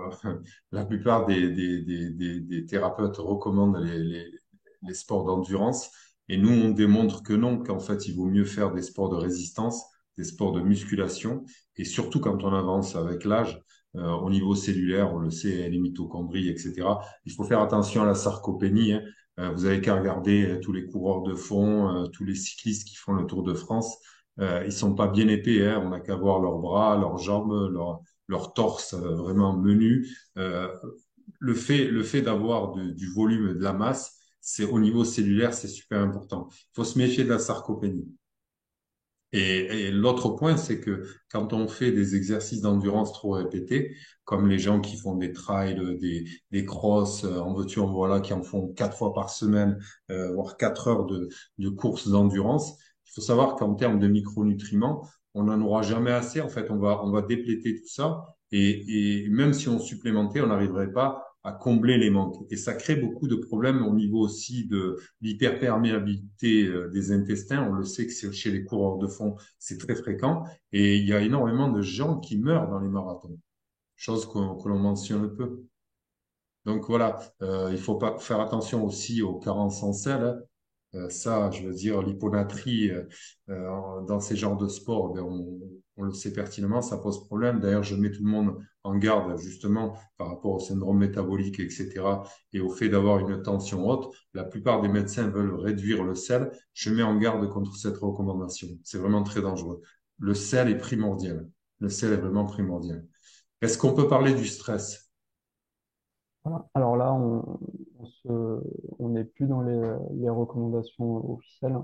la plupart des thérapeutes recommandent les sports d'endurance. Et nous, on démontre que non, qu'en fait, il vaut mieux faire des sports de résistance, des sports de musculation. Et surtout quand on avance avec l'âge, au niveau cellulaire, on le sait, les mitochondries, etc. Il faut faire attention à la sarcopénie, hein. Vous avez qu'à regarder tous les coureurs de fond, tous les cyclistes qui font le Tour de France. Ils sont pas bien épais, hein. On n'a qu'à voir leurs bras, leurs jambes, leur torse vraiment menu. Euh, le fait d'avoir du volume et de la masse, c'est au niveau cellulaire, c'est super important. Il faut se méfier de la sarcopénie. Et l'autre point, c'est que quand on fait des exercices d'endurance trop répétés, comme les gens qui font des trails, des crosses, en veux-tu, en voilà, qui en font 4 fois par semaine, voire 4 heures de courses d'endurance, il faut savoir qu'en termes de micronutriments, on n'en aura jamais assez. En fait, on va dépléter tout ça. Et même si on supplémentait, on n'arriverait pas à combler les manques. Et ça crée beaucoup de problèmes au niveau aussi de l'hyperperméabilité des intestins. On le sait que chez les coureurs de fond, c'est très fréquent. Et il y a énormément de gens qui meurent dans les marathons, chose que l'on mentionne peu. Donc voilà, il faut pas faire attention aussi aux carences en sel, hein. Ça, je veux dire, l'hyponatrie dans ces genres de sports, ben, on le sait pertinemment, ça pose problème. D'ailleurs, je mets tout le monde en garde justement par rapport au syndrome métabolique, etc. et au fait d'avoir une tension haute. La plupart des médecins veulent réduire le sel. Je mets en garde contre cette recommandation. C'est vraiment très dangereux. Le sel est primordial. Le sel est vraiment primordial. Est-ce qu'on peut parler du stress? Voilà. Alors là, on n'est plus dans les recommandations officielles.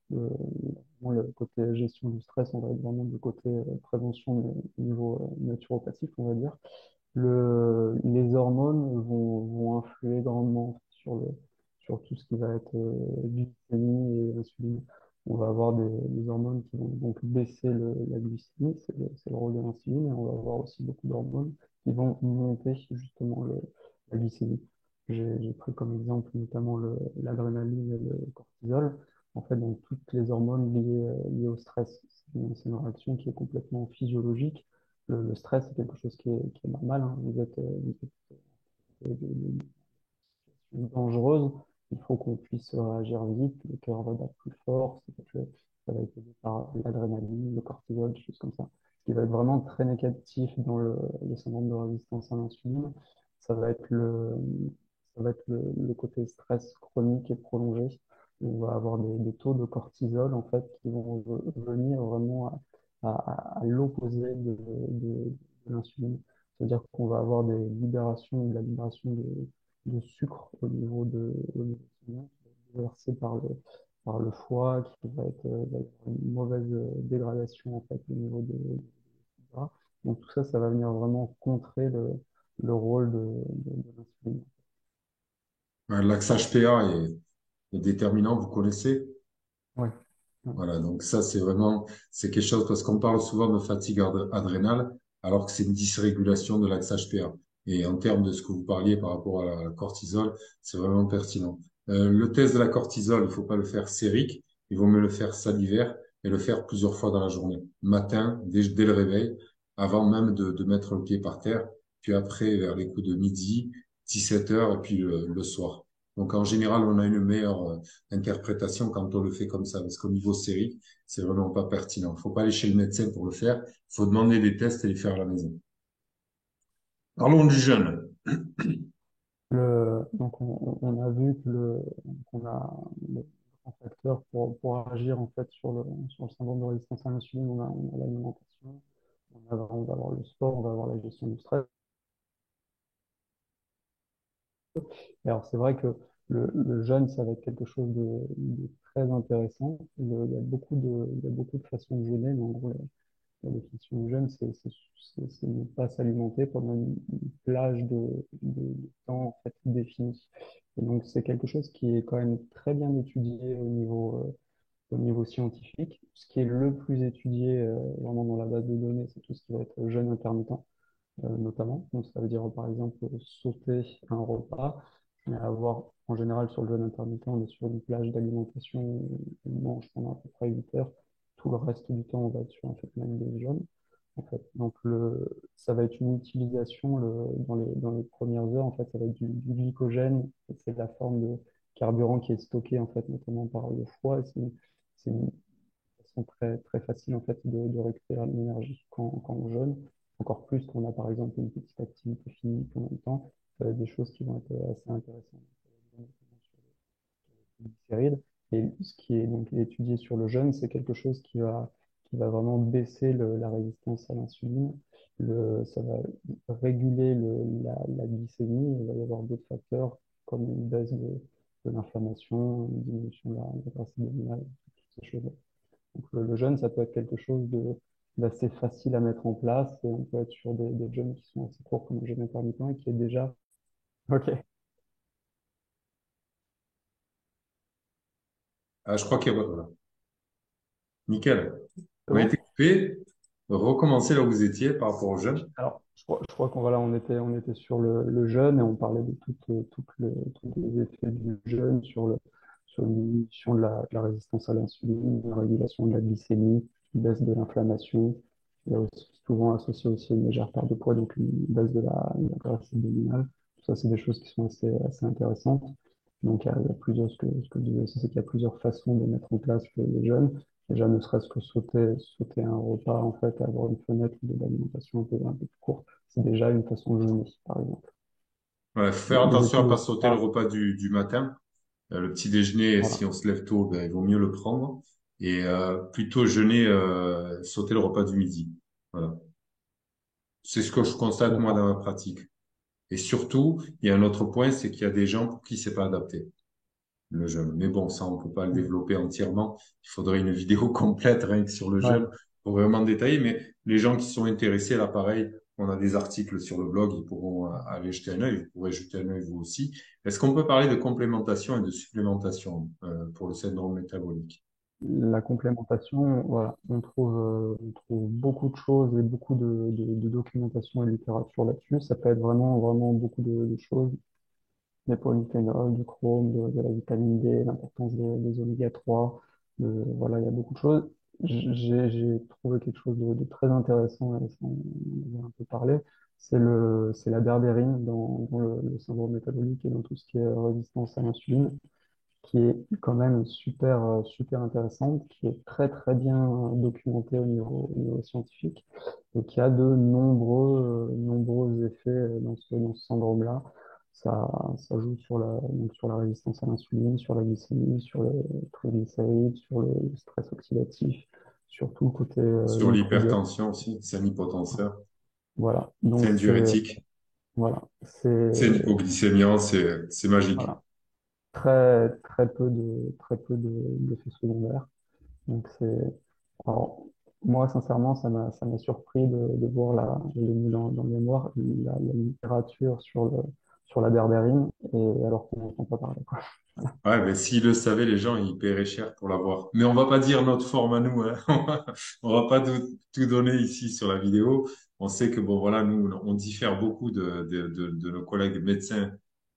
Vraiment, le côté gestion du stress, on va être vraiment du côté prévention au niveau naturopathique, on va dire. Les hormones vont influer grandement sur tout ce qui va être glycémie et insuline. On va avoir des hormones qui vont donc baisser la glycémie, c'est le rôle de l'insuline, et on va avoir aussi beaucoup d'hormones qui vont monter justement la glycémie. J'ai pris comme exemple notamment l'adrénaline et le cortisol. En fait, donc toutes les hormones liées au stress. C'est une réaction qui est complètement physiologique. Le stress, c'est quelque chose qui est normal, hein. Vous êtes dangereuse. Il faut qu'on puisse réagir vite. Le cœur va battre plus fort. Ça va être aidé par l'adrénaline, le cortisol, des choses comme ça. Ce qui va être vraiment très négatif dans le syndrome de résistance à l'insuline, ça va être le côté stress chronique et prolongé. On va avoir des taux de cortisol en fait qui vont venir vraiment à l'opposé de l'insuline. C'est-à-dire qu'on va avoir de la libération de sucre au niveau sanguin, qui va être déversé par le foie, qui va être une mauvaise dégradation en fait au niveau des gras. Donc tout ça, ça va venir vraiment contrer le rôle de l'insuline. L'axe HPA est déterminant, vous connaissez? Ouais. Ouais. Voilà, donc ça c'est vraiment c'est quelque chose parce qu'on parle souvent de fatigue adrénale alors que c'est une dysrégulation de l'axe HPA. Et en termes de ce que vous parliez par rapport à la cortisol, c'est vraiment pertinent. Le test de la cortisol, il faut pas le faire sérique, il vaut mieux le faire salivaire et le faire plusieurs fois dans la journée. Matin, dès le réveil, avant même de mettre le pied par terre, puis après vers les coups de midi, 17 heures et puis le soir. Donc en général, on a une meilleure interprétation quand on le fait comme ça, parce qu'au niveau série, c'est vraiment pas pertinent. Faut pas aller chez le médecin pour le faire. Il faut demander des tests et les faire à la maison. Parlons du jeûne. Donc on a vu qu'on a le grand facteur pour agir en fait sur le syndrome de résistance à l'insuline, on a l'alimentation, on va avoir le sport, on va avoir la gestion du stress. Et alors c'est vrai que le jeûne, ça va être quelque chose de très intéressant. Il y a beaucoup de façons de jeûner, mais en gros, la définition du jeûne, c'est ne pas s'alimenter pendant une plage de temps en fait, définie. Et donc c'est quelque chose qui est quand même très bien étudié au niveau scientifique. Ce qui est le plus étudié vraiment dans la base de données, c'est tout ce qui va être jeûne intermittent notamment. Donc, ça veut dire, par exemple, sauter un repas, mais avoir, en général, sur le jeûne intermittent, on est sur une plage d'alimentation où on mange pendant à peu près 8 heures. Tout le reste du temps, on va être sur un fait même des jeûnes. En fait. Donc, ça va être une utilisation dans les premières heures. En fait, ça va être du glycogène. C'est la forme de carburant qui est stocké, en fait, notamment par le foie. C'est une façon très facile en fait de récupérer l'énergie quand on jeûne. Encore plus quand on a par exemple une petite activité physique en même temps, ça va être des choses qui vont être assez intéressantes. Glycérides. Et ce qui est donc étudié sur le jeûne, c'est quelque chose qui va vraiment baisser la résistance à l'insuline. Ça va réguler la glycémie. Il va y avoir d'autres facteurs comme une baisse de l'inflammation, une diminution de la graisse abdominale, toutes ces choses. Donc, le jeûne, ça peut être quelque chose d'assez facile à mettre en place et on peut être sur des jeûnes qui sont assez courts comme le jeûne intermittent et qui est déjà... Ok. Ah, je crois qu'il y a... Voilà. Nickel. C'est Vous avez été bon? coupé. Recommencez là où vous étiez par rapport au jeûne. Alors, je crois qu'on voilà, on était sur le jeûne et on parlait de tous les effets du jeûne sur une diminution de la résistance à l'insuline, une régulation de la glycémie, une baisse de l'inflammation. Il y a aussi souvent associé aussi à une légère perte de poids, donc une baisse de la graisse abdominale. Tout ça, c'est des choses qui sont assez intéressantes. Donc, il y a plusieurs, ce que je disais aussi, c'est qu'il y a plusieurs façons de mettre en place le jeûne. Déjà, ne serait-ce que sauter un repas, en fait, avoir une fenêtre d'alimentation un peu plus courte, c'est déjà une façon de jeûner, par exemple. Voilà, faut faire Les attention à études pas aussi sauter le parlent, repas du matin. Le petit déjeuner, si voilà. on se lève tôt, ben, il vaut mieux le prendre. Et plutôt jeûner, sauter le repas du midi. Voilà. C'est ce que je constate moi dans D'accord. ma pratique. Et surtout, il y a un autre point, c'est qu'il y a des gens pour qui c'est pas adapté, le jeûne. Mais bon, ça, on peut pas le Mm. développer entièrement. Il faudrait une vidéo complète rien que sur le Ouais, jeûne pour vraiment détailler. Mais les gens qui sont intéressés, là, pareil, On a des articles sur le blog, ils pourront aller jeter un œil. Vous pourrez jeter un œil vous aussi. Est-ce qu'on peut parler de complémentation et de supplémentation pour le syndrome métabolique? La complémentation, voilà, on trouve beaucoup de choses et beaucoup de documentation et de littérature là-dessus. Ça peut être vraiment, vraiment beaucoup de choses. Des polyphénols, du chrome, de la vitamine D, l'importance des oméga 3. Voilà, il y a beaucoup de choses. J'ai trouvé quelque chose de très intéressant, et ça, on en a un peu parlé. C'est la berbérine dans le syndrome métabolique et dans tout ce qui est résistance à l'insuline, qui est quand même super, super intéressante, qui est très, très bien documentée au niveau scientifique et qui a de nombreux effets dans ce syndrome-là. Ça joue sur donc sur la résistance à l'insuline, sur la glycémie, sur les triglycérides, sur le stress oxydatif, sur tout le côté Sur microbiote. l'hypertension aussi, c'est un hypotenseur, Voilà. c'est Donc un diurétique, voilà, c'est une hypoglycémiant, c'est magique. voilà, très peu d'effets secondaires. Donc alors, moi, sincèrement, ça m'a surpris de voir je l'ai mis dans le mémoire, la littérature sur la berbérine, et alors qu'on n'entend pas parler, quoi. Ouais, mais s'ils le savaient, les gens, ils paieraient cher pour l'avoir. Mais on va pas dire notre forme à nous, hein. On va pas tout donner ici sur la vidéo. On sait que, bon, voilà, nous, on diffère beaucoup de nos collègues médecins,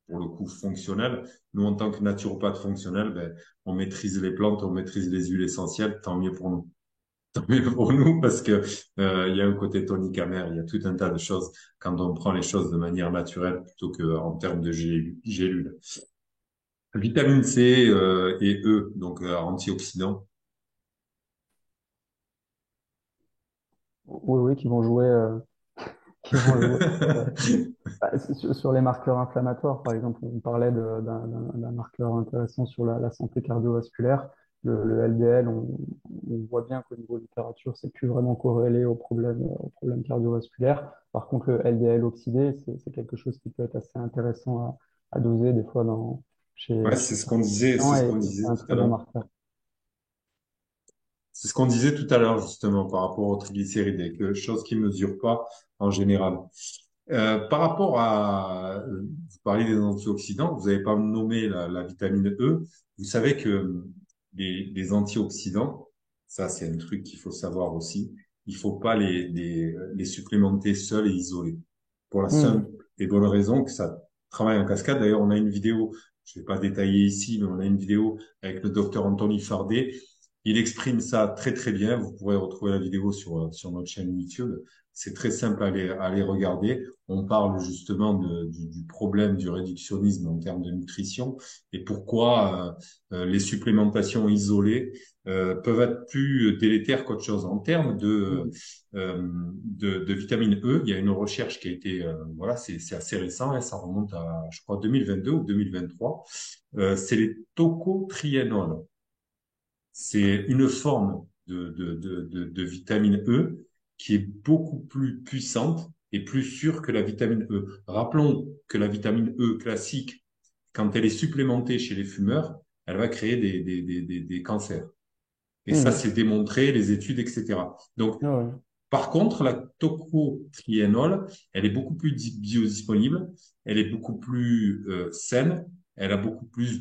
pour le coup, fonctionnels. Nous, en tant que naturopathe fonctionnel, ben, on maîtrise les plantes, on maîtrise les huiles essentielles, tant mieux pour nous. Tant mieux pour nous, parce que, il y a un côté tonique amer, il y a tout un tas de choses quand on prend les choses de manière naturelle plutôt qu'en termes de gélules. Vitamine C et E, donc antioxydants. Oui, oui, qui vont jouer sur les marqueurs inflammatoires. Par exemple, on parlait d'un marqueur intéressant sur la santé cardiovasculaire. Le LDL, on voit bien qu'au niveau littérature, c'est plus vraiment corrélé aux problèmes cardiovasculaires. Par contre, le LDL oxydé, c'est quelque chose qui peut être assez intéressant à doser des fois Ouais, chez c'est ce qu'on certains disait, patients, c'est ce et qu'on c'est disait un tout à très bon l'heure. marqueur. C'est ce qu'on disait tout à l'heure, justement, par rapport aux triglycérides, et que chose qui ne mesure pas en général. Par rapport à, vous parlez des antioxydants, vous n'avez pas nommé la vitamine E. Vous savez que les antioxydants, ça c'est un truc qu'il faut savoir aussi, il faut pas les supplémenter seuls et isolés. Pour la Hmm. simple et bonne raison que ça travaille en cascade. D'ailleurs, on a une vidéo, je vais pas détailler ici, mais on a une vidéo avec le docteur Anthony Fardet. Il exprime ça très très bien. Vous pourrez retrouver la vidéo sur notre chaîne YouTube. C'est très simple à aller regarder. On parle justement du problème du réductionnisme en termes de nutrition et pourquoi les supplémentations isolées peuvent être plus délétères qu'autre chose. En termes Hmm. de vitamine E, il y a une recherche qui a été, voilà, c'est assez récent, hein, ça remonte à, je crois, 2022 ou 2023. C'est les tocotriénols. C'est une forme de vitamine E qui est beaucoup plus puissante et plus sûre que la vitamine E. Rappelons que la vitamine E classique, quand elle est supplémentée chez les fumeurs, elle va créer des cancers. Et ça, Hmm. c'est démontré, les études, etc. Donc, Ah ouais. par contre, la tocotriénol, elle est beaucoup plus biodisponible, elle est beaucoup plus saine, elle a beaucoup plus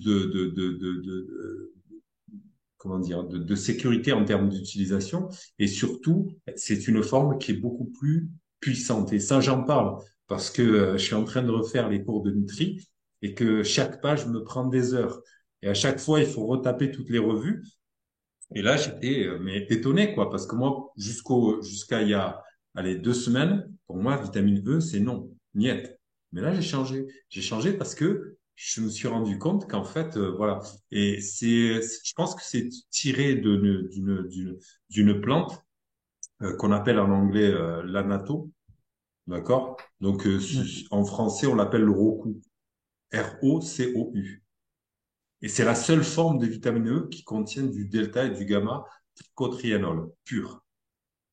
comment dire, de sécurité en termes d'utilisation. Et surtout, c'est une forme qui est beaucoup plus puissante. Et ça, j'en parle parce que je suis en train de refaire les cours de Nutri et que chaque page me prend des heures. Et à chaque fois, il faut retaper toutes les revues. Et là, j'étais mais étonné, quoi, parce que moi, jusqu'à il y a, allez, 2 semaines, pour moi, vitamine E, c'est non, niet. Mais là, j'ai changé. J'ai changé parce que je me suis rendu compte qu'en fait, voilà. Et je pense que c'est tiré d'une plante qu'on appelle en anglais l'anato, d'accord? Donc, Hmm. en français, on l'appelle le roku, ROCOU. Et c'est la seule forme de vitamine E qui contient du delta et du gamma tricotriénol pur.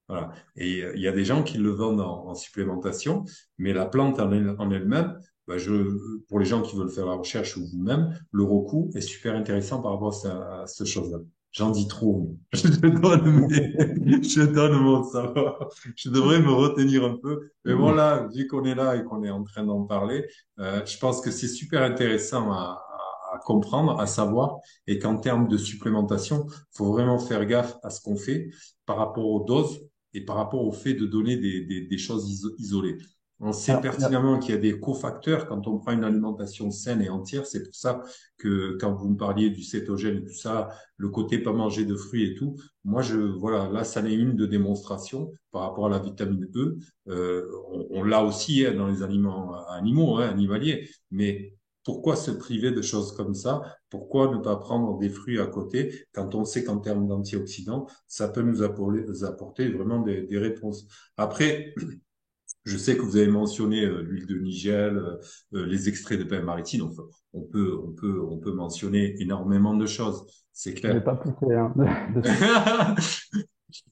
Voilà. Et il y a des gens qui le vendent en supplémentation, mais la plante en elle-même, bah, pour les gens qui veulent faire la recherche ou vous-même, le roku est super intéressant par rapport à cette chose-là. j'en dis trop. Je donne mon savoir. Je devrais me retenir un peu. Mais voilà, vu qu'on est là et qu'on est en train d'en parler, je pense que c'est super intéressant à comprendre, à savoir, et qu'en termes de supplémentation, faut vraiment faire gaffe à ce qu'on fait par rapport aux doses et par rapport au fait de donner des choses isolées. On sait Alors, pertinemment qu'il y a des cofacteurs quand on prend une alimentation saine et entière. C'est pour ça que quand vous me parliez du cétogène et tout ça, le côté pas manger de fruits et tout, moi voilà, là ça n'est une de démonstration par rapport à la vitamine E. On l'a aussi hein, dans les aliments animaux, hein, animaliers, mais pourquoi se priver de choses comme ça? Pourquoi ne pas prendre des fruits à côté quand on sait qu'en termes d'antioxydants, ça peut nous apporter vraiment des réponses. Après, je sais que vous avez mentionné l'huile de nigel, les extraits de pain maritime. Enfin, on peut mentionner énormément de choses, c'est je vais clair. pas pousser hein, dessus.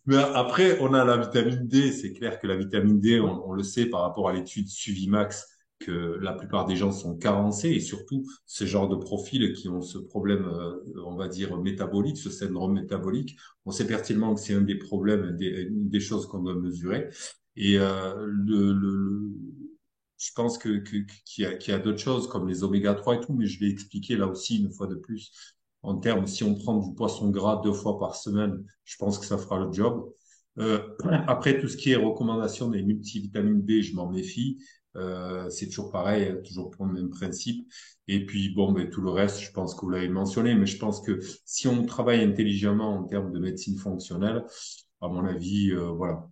Mais après, on a la vitamine D. C'est clair que la vitamine D, on le sait par rapport à l'étude Suvimax, que la plupart des gens sont carencés et surtout ce genre de profils qui ont ce problème, on va dire, métabolique, ce syndrome métabolique. On sait pertinemment que c'est un des problèmes, une des choses qu'on doit mesurer. Et je pense qu'il y a d'autres choses comme les oméga 3 et tout, mais je vais expliquer là aussi une fois de plus en termes, si on prend du poisson gras 2 fois par semaine, je pense que ça fera le job. Après, tout ce qui est recommandation des multivitamines B, je m'en méfie. C'est toujours pareil, hein, toujours pour le même principe. Et puis, bon, ben, tout le reste, je pense que vous l'avez mentionné, mais je pense que si on travaille intelligemment en termes de médecine fonctionnelle, à mon avis, voilà.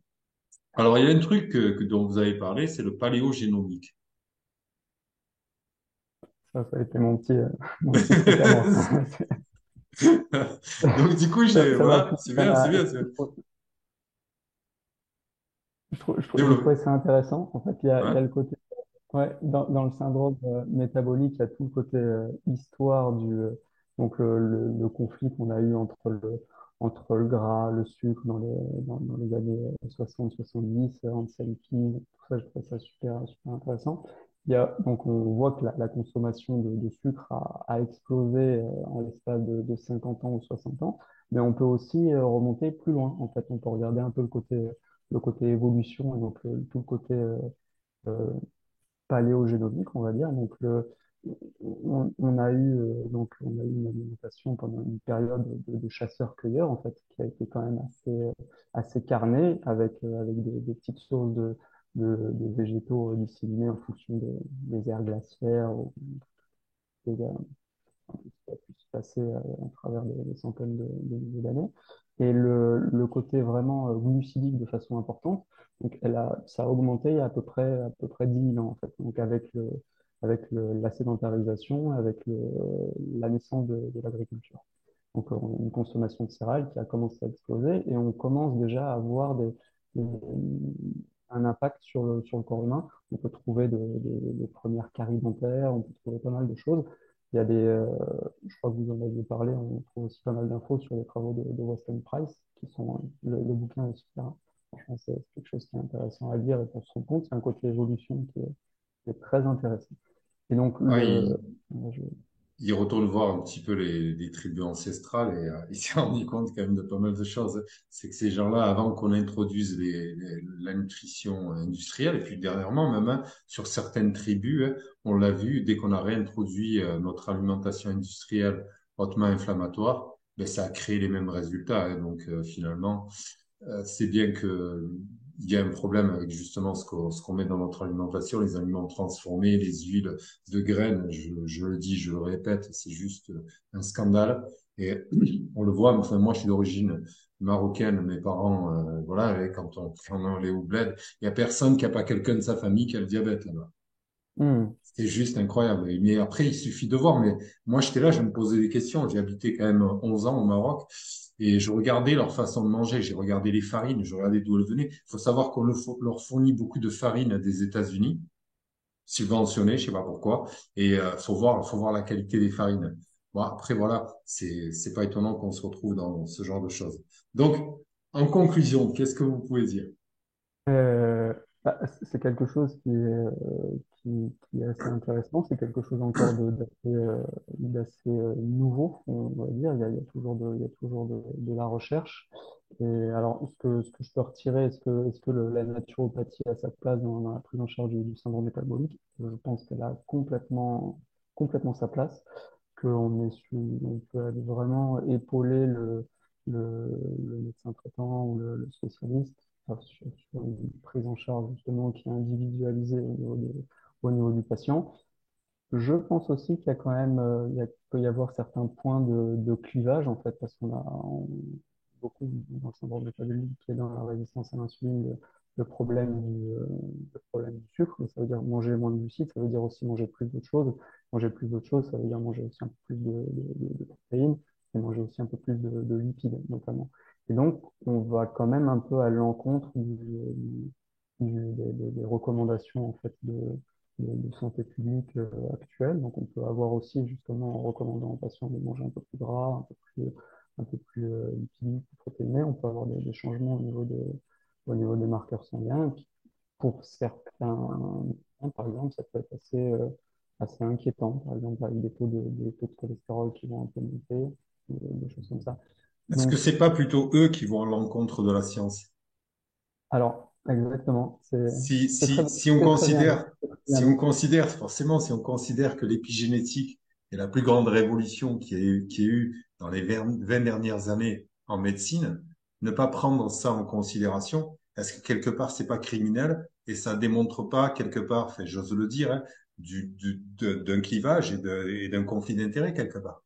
Alors, il y a un truc dont vous avez parlé, c'est le paléogénomique. Ça a été mon petit truc à moi. Donc, du coup, Ça m'a voilà, plu, ça m'a, c'est bien. j'ai Développé. trouvé ça intéressant. En fait, il y Ouais. a le côté, ouais, dans le syndrome métabolique, il y a tout le côté histoire donc le conflit qu'on a eu entre le gras, le sucre dans les années 60-70, Hansen Keys, tout ça, je trouve ça super intéressant. Donc on voit que la consommation de sucre a explosé en l'espace de 50 ans ou 60 ans, mais on peut aussi remonter plus loin. En fait, on peut regarder un peu le côté évolution, et donc tout le côté euh, paléogénomique, on va dire. Donc, on a eu, on a eu une alimentation pendant une période de chasseurs-cueilleurs, en fait, qui a été quand même assez carnée, avec des petites sources de végétaux disséminés en fonction des aires glaciaires, ou des, qui a pu se passer à travers des centaines de milliers d'années. Et le côté vraiment glucidique de façon importante, donc ça a augmenté il y a à peu près 10 000 ans, en fait. Donc la sédentarisation, la naissance de l'agriculture. Donc une consommation de céréales qui a commencé à exploser et on commence déjà à avoir des- un impact sur le corps humain. On peut trouver des premières caries dentaires, on peut trouver pas mal de choses. Il y a je crois que vous en aviez parlé, on trouve aussi pas mal d'infos sur les travaux de Weston Price, qui sont, le bouquin est super. Franchement, c'est quelque chose qui est intéressant à lire et pour se rendre compte, c'est un côté évolution qui est très intéressant. Et donc, Ouais, je- il retourne voir un petit peu les tribus ancestrales et il s'est rendu compte quand même de pas mal de choses. C'est que ces gens-là, avant qu'on introduise la nutrition industrielle, et puis dernièrement même, hein, sur certaines tribus, hein, on l'a vu, dès qu'on a réintroduit notre alimentation industrielle hautement inflammatoire, ben, ça a créé les mêmes résultats. Hein. Donc finalement, c'est bien que il y a un problème avec justement ce qu'on met dans notre alimentation, les aliments transformés, les huiles de graines. Je le dis, je le répète, c'est juste un scandale. Et on le voit. Enfin, moi, je suis d'origine marocaine. Mes parents, voilà, et quand on allait au bled, il y a personne qui a pas quelqu'un de sa famille qui a le diabète là-bas. Hmm. C'est juste incroyable. Mais après, il suffit de voir. Mais moi, j'étais là, je me posais des questions. J'ai habité quand même 11 ans au Maroc et je regardais leur façon de manger. J'ai regardé les farines, je regardais d'où elles venaient. Il faut savoir qu'on leur fournit beaucoup de farine des États-Unis, subventionnées, je sais pas pourquoi. Et faut voir la qualité des farines. Bon, après, voilà, c'est pas étonnant qu'on se retrouve dans ce genre de choses. Donc, en conclusion, qu'est-ce que vous pouvez dire? Bah, c'est quelque chose qui est assez intéressant. C'est quelque chose encore d'assez nouveau, on va dire. Il y a toujours de la recherche. Et alors, ce que je peux retirer, est-ce que la naturopathie a sa place dans la prise en charge du syndrome métabolique? Je pense qu'elle a complètement sa place, on peut aller vraiment épauler le médecin traitant ou le spécialiste sur une prise en charge justement qui est individualisée au niveau du patient. Je pense aussi qu'il y a quand même, peut y avoir certains points de clivage en fait, parce beaucoup dans le syndrome métabolique qui est dans la résistance à l'insuline, le problème du sucre, ça veut dire manger moins de glucides, ça veut dire aussi manger plus d'autres choses. Manger plus d'autres choses, ça veut dire manger aussi un peu plus de protéines et manger aussi un peu plus de lipides notamment. Et donc, on va quand même un peu à l'encontre des recommandations en fait de santé publique actuelle. Donc, on peut avoir aussi, justement, en recommandant aux patients de manger un peu plus gras, un peu plus lipidique, protéiné. On peut avoir des changements au niveau des marqueurs sanguins. Pour certains, par exemple, ça peut être assez inquiétant. Par exemple, avec des taux de cholestérol qui vont un peu monter, des choses comme ça. Est-ce que Donc, c'est pas plutôt eux qui vont à l'encontre de la science? alors, exactement, Si, c'est très, si, si on c'est très bien dit. considère, C'est très bien si on dit. considère, forcément, si on considère que l'épigénétique est la plus grande révolution qui ait eu dans les 20 dernières années en médecine, ne pas prendre ça en considération, est-ce que quelque part c'est pas criminel et ça démontre pas quelque part, enfin, j'ose le dire, hein, d'un clivage et d'un conflit d'intérêts quelque part?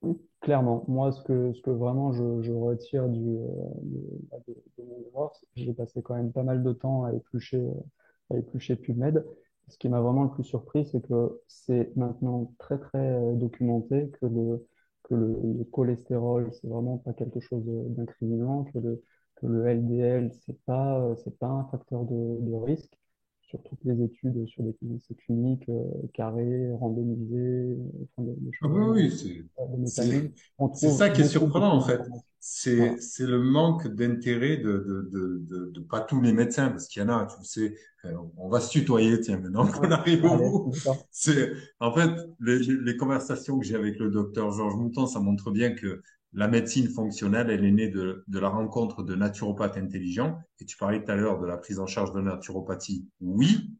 Oui, clairement, moi, ce que vraiment je retire de mon mémoire, c'est que j'ai passé quand même pas mal de temps à éplucher PubMed. Ce qui m'a vraiment le plus surpris, c'est que c'est maintenant très, très documenté que le cholestérol, c'est vraiment pas quelque chose d'incriminant, que le LDL, c'est pas un facteur de risque. Sur toutes les études, sur des essais cliniques, carrés, randomisés, enfin, des Ah choses oui, vraiment oui, c'est, de c'est, métanique, on c'est trouve ça qui est beaucoup, surprenant, beaucoup en fait. d'informations. C'est, Voilà. c'est le manque d'intérêt de pas tous les médecins, parce qu'il y en a, tu le sais, on va se tutoyer, tiens, maintenant qu'on Ouais. arrive au Allez, bout. d'accord. En fait, les conversations que j'ai avec le docteur Georges Mouton, ça montre bien que la médecine fonctionnelle, elle est née de la rencontre de naturopathes intelligents. Et tu parlais tout à l'heure de la prise en charge de naturopathie. Oui,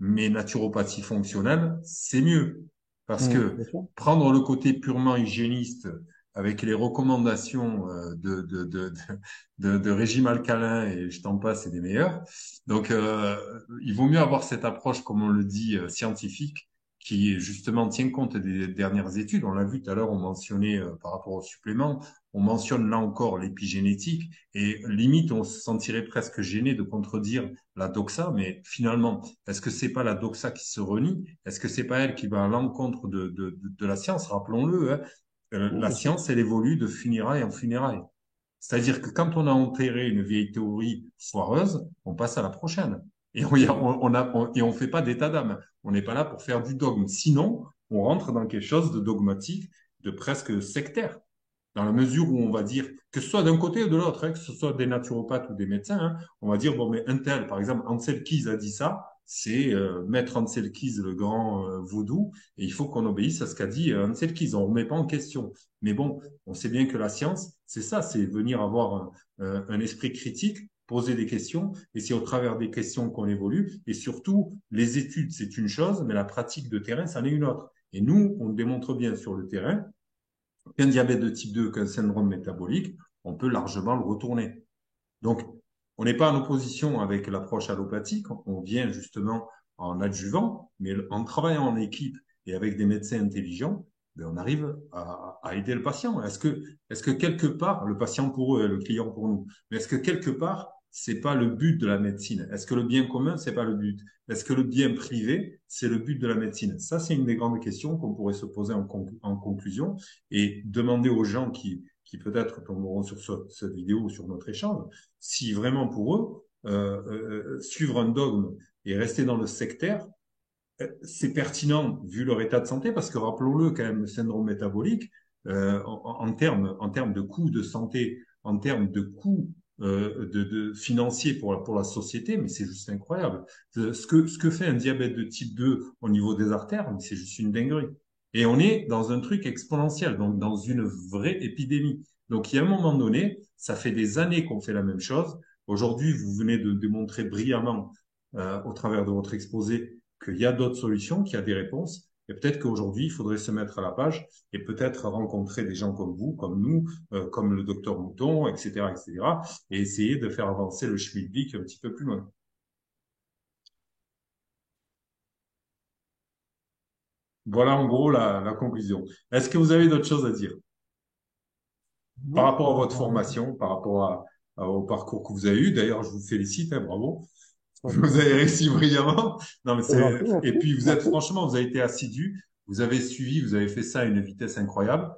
mais naturopathie fonctionnelle, c'est mieux. Parce que Bien sûr. prendre le côté purement hygiéniste avec les recommandations de régime alcalin et je t'en passe, c'est des meilleurs. Donc, il vaut mieux avoir cette approche, comme on le dit, scientifique, qui justement tient compte des dernières études. On l'a vu tout à l'heure, on mentionnait par rapport aux suppléments, on mentionne là encore l'épigénétique et limite, on se sentirait presque gêné de contredire la doxa, mais finalement, est-ce que c'est pas la doxa qui se renie? Est-ce que c'est pas elle qui va à l'encontre de la science? Rappelons-le, hein. La Bien sûr. science, elle évolue de funérailles en funérailles. C'est-à-dire que quand on a enterré une vieille théorie foireuse, on passe à la prochaine. Et et on fait pas d'état d'âme. On n'est pas là pour faire du dogme. Sinon, on rentre dans quelque chose de dogmatique, de presque sectaire dans la mesure où on va dire, que ce soit d'un côté ou de l'autre, hein, que ce soit des naturopathes ou des médecins, hein, on va dire, bon, mais un tel, par exemple, Ansel Keys a dit ça, c'est maître Ansel Keys, le grand vaudou, et il faut qu'on obéisse à ce qu'a dit Ansel Keys. On ne remet pas en question. Mais bon, on sait bien que la science, c'est ça, c'est venir avoir un esprit critique, poser des questions, et c'est au travers des questions qu'on évolue. Et surtout, les études, c'est une chose, mais la pratique de terrain, c'en est une autre. Et nous, on le démontre bien sur le terrain qu'un diabète de type 2, qu'un syndrome métabolique, on peut largement le retourner. Donc, on n'est pas en opposition avec l'approche allopathique, on vient justement en adjuvant, mais en travaillant en équipe et avec des médecins intelligents, ben on arrive à aider le patient. Est-ce que quelque part, le patient pour eux et le client pour nous, mais est-ce que quelque part, c'est pas le but de la médecine? Est-ce que le bien commun, c'est pas le but? Est-ce que le bien privé, c'est le but de la médecine? Ça, c'est une des grandes questions qu'on pourrait se poser en conclusion et demander aux gens qui peut-être tomberont sur cette vidéo ou sur notre échange, si vraiment pour eux, suivre un dogme et rester dans le sectaire, c'est pertinent vu leur état de santé, parce que rappelons-le quand même, le syndrome métabolique, en termes de coûts de santé, en termes de coûts de financier pour la société, mais c'est juste incroyable. Ce que fait un diabète de type 2 au niveau des artères, mais c'est juste une dinguerie. Et on est dans un truc exponentiel, donc dans une vraie épidémie. Donc, il y a un moment donné, ça fait des années qu'on fait la même chose. Aujourd'hui, vous venez de démontrer brillamment, au travers de votre exposé, qu'il y a d'autres solutions, qu'il y a des réponses. Et peut-être qu'aujourd'hui, il faudrait se mettre à la page et peut-être rencontrer des gens comme vous, comme nous, comme le docteur Mouton, etc., etc., et essayer de faire avancer le schmilblick un petit peu plus loin. Voilà en gros la conclusion. Est-ce que vous avez d'autres choses à dire par Non, rapport à votre formation, par rapport au parcours que vous avez eu? D'ailleurs, je vous félicite, hein, bravo. Vous avez merci. réussi brillamment. Non, mais C'est c'est, gentil, et merci. puis vous êtes, Merci. franchement, vous avez été assidu, vous avez suivi, vous avez fait ça à une vitesse incroyable.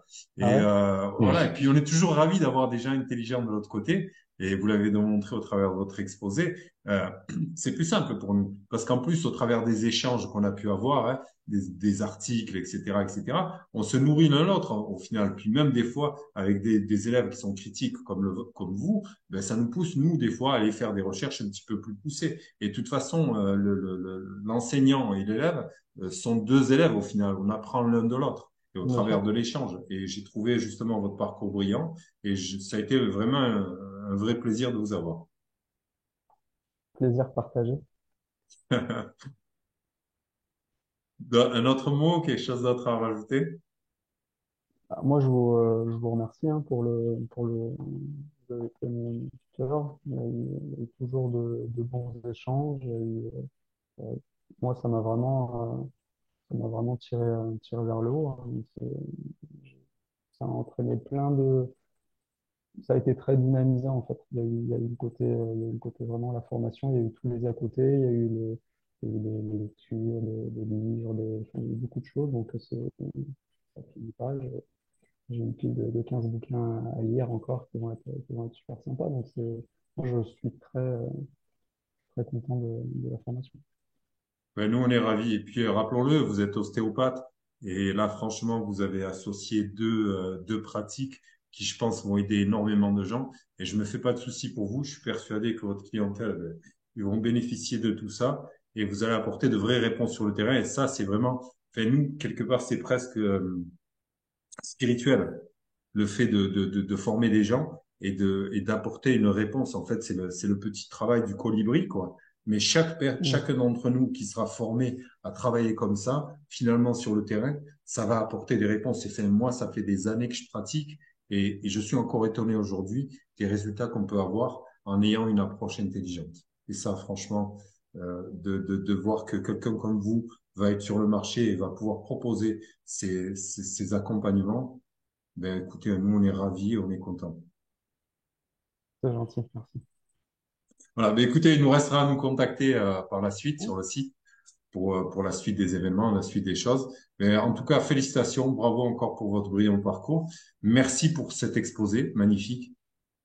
Ah Et ouais? voilà. Et puis on est toujours ravis d'avoir des gens intelligents de l'autre côté. Et vous l'avez démontré au travers de votre exposé. Euh, c'est plus simple pour nous. Parce qu'en plus, au travers des échanges qu'on a pu avoir, hein, des articles, etc., etc., on se nourrit l'un l'autre, hein, au final. Puis même des fois, avec des élèves qui sont critiques comme vous, ben, ça nous pousse, nous, des fois, à aller faire des recherches un petit peu plus poussées. Et de toute façon, l'enseignant et l'élève sont deux élèves au final. On apprend l'un de l'autre et au Bien travers sûr. de l'échange. Et j'ai trouvé justement votre parcours brillant et ça a été vraiment un vrai plaisir de vous avoir. Plaisir partagé. Un autre mot, quelque chose d'autre à rajouter? Ah, moi, je vous remercie hein, vous avez été mon tuteur. Il y a eu toujours de bons échanges. Euh, moi, ça m'a vraiment tiré vers le haut. Hein. Ça a entraîné ça a été très dynamisant en fait. Il y a eu le côté, il y a eu le côté vraiment la formation. Il y a eu tous les à côté. Il y a eu les lectures, les livres, enfin, il y a eu beaucoup de choses. Donc, ça finit pas. J'ai une pile de 15 bouquins à lire encore qui vont être super sympas. Moi, je suis très content de la formation. Ben, nous, on est ravis. Et puis, rappelons-le, vous êtes ostéopathe. Et là, franchement, vous avez associé deux pratiques qui, je pense, vont aider énormément de gens. Et je me fais pas de soucis pour vous. Je suis persuadé que votre clientèle, ben, ils vont bénéficier de tout ça. Et vous allez apporter de vraies réponses sur le terrain. Et ça, c'est vraiment, enfin, nous, quelque part, c'est presque spirituel. Le fait de former des gens et d'apporter une réponse. En fait, c'est le petit travail du colibri, quoi. Mais Mm. chacun d'entre nous qui sera formé à travailler comme ça, finalement sur le terrain, ça va apporter des réponses. Et fait, moi, ça fait des années que je pratique et je suis encore étonné aujourd'hui des résultats qu'on peut avoir en ayant une approche intelligente. Et ça, franchement, de voir que quelqu'un comme vous va être sur le marché et va pouvoir proposer ces accompagnements, ben, écoutez, nous, on est ravis, on est contents. C'est gentil, merci. Voilà, ben, écoutez, il nous restera à nous contacter par la suite sur le site pour la suite des événements, la suite des choses. Mais en tout cas, félicitations, bravo encore pour votre brillant parcours. Merci pour cet exposé magnifique.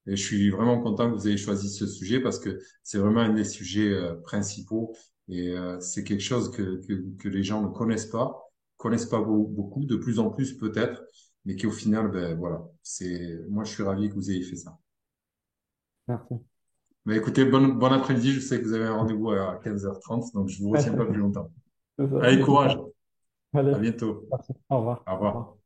Et je suis vraiment content que vous ayez choisi ce sujet parce que c'est vraiment un des sujets principaux et c'est quelque chose que les gens ne connaissent pas beaucoup, de plus en plus peut-être, mais qui au final, ben voilà, moi je suis ravi que vous ayez fait ça. Merci. Mais écoutez, bon après-midi. Je sais que vous avez un rendez-vous à 15h30, donc je vous retiens pas plus longtemps. C'est ça, Allez, c'est courage. ça. Allez, À bientôt. merci. Au revoir. Au Au revoir. revoir.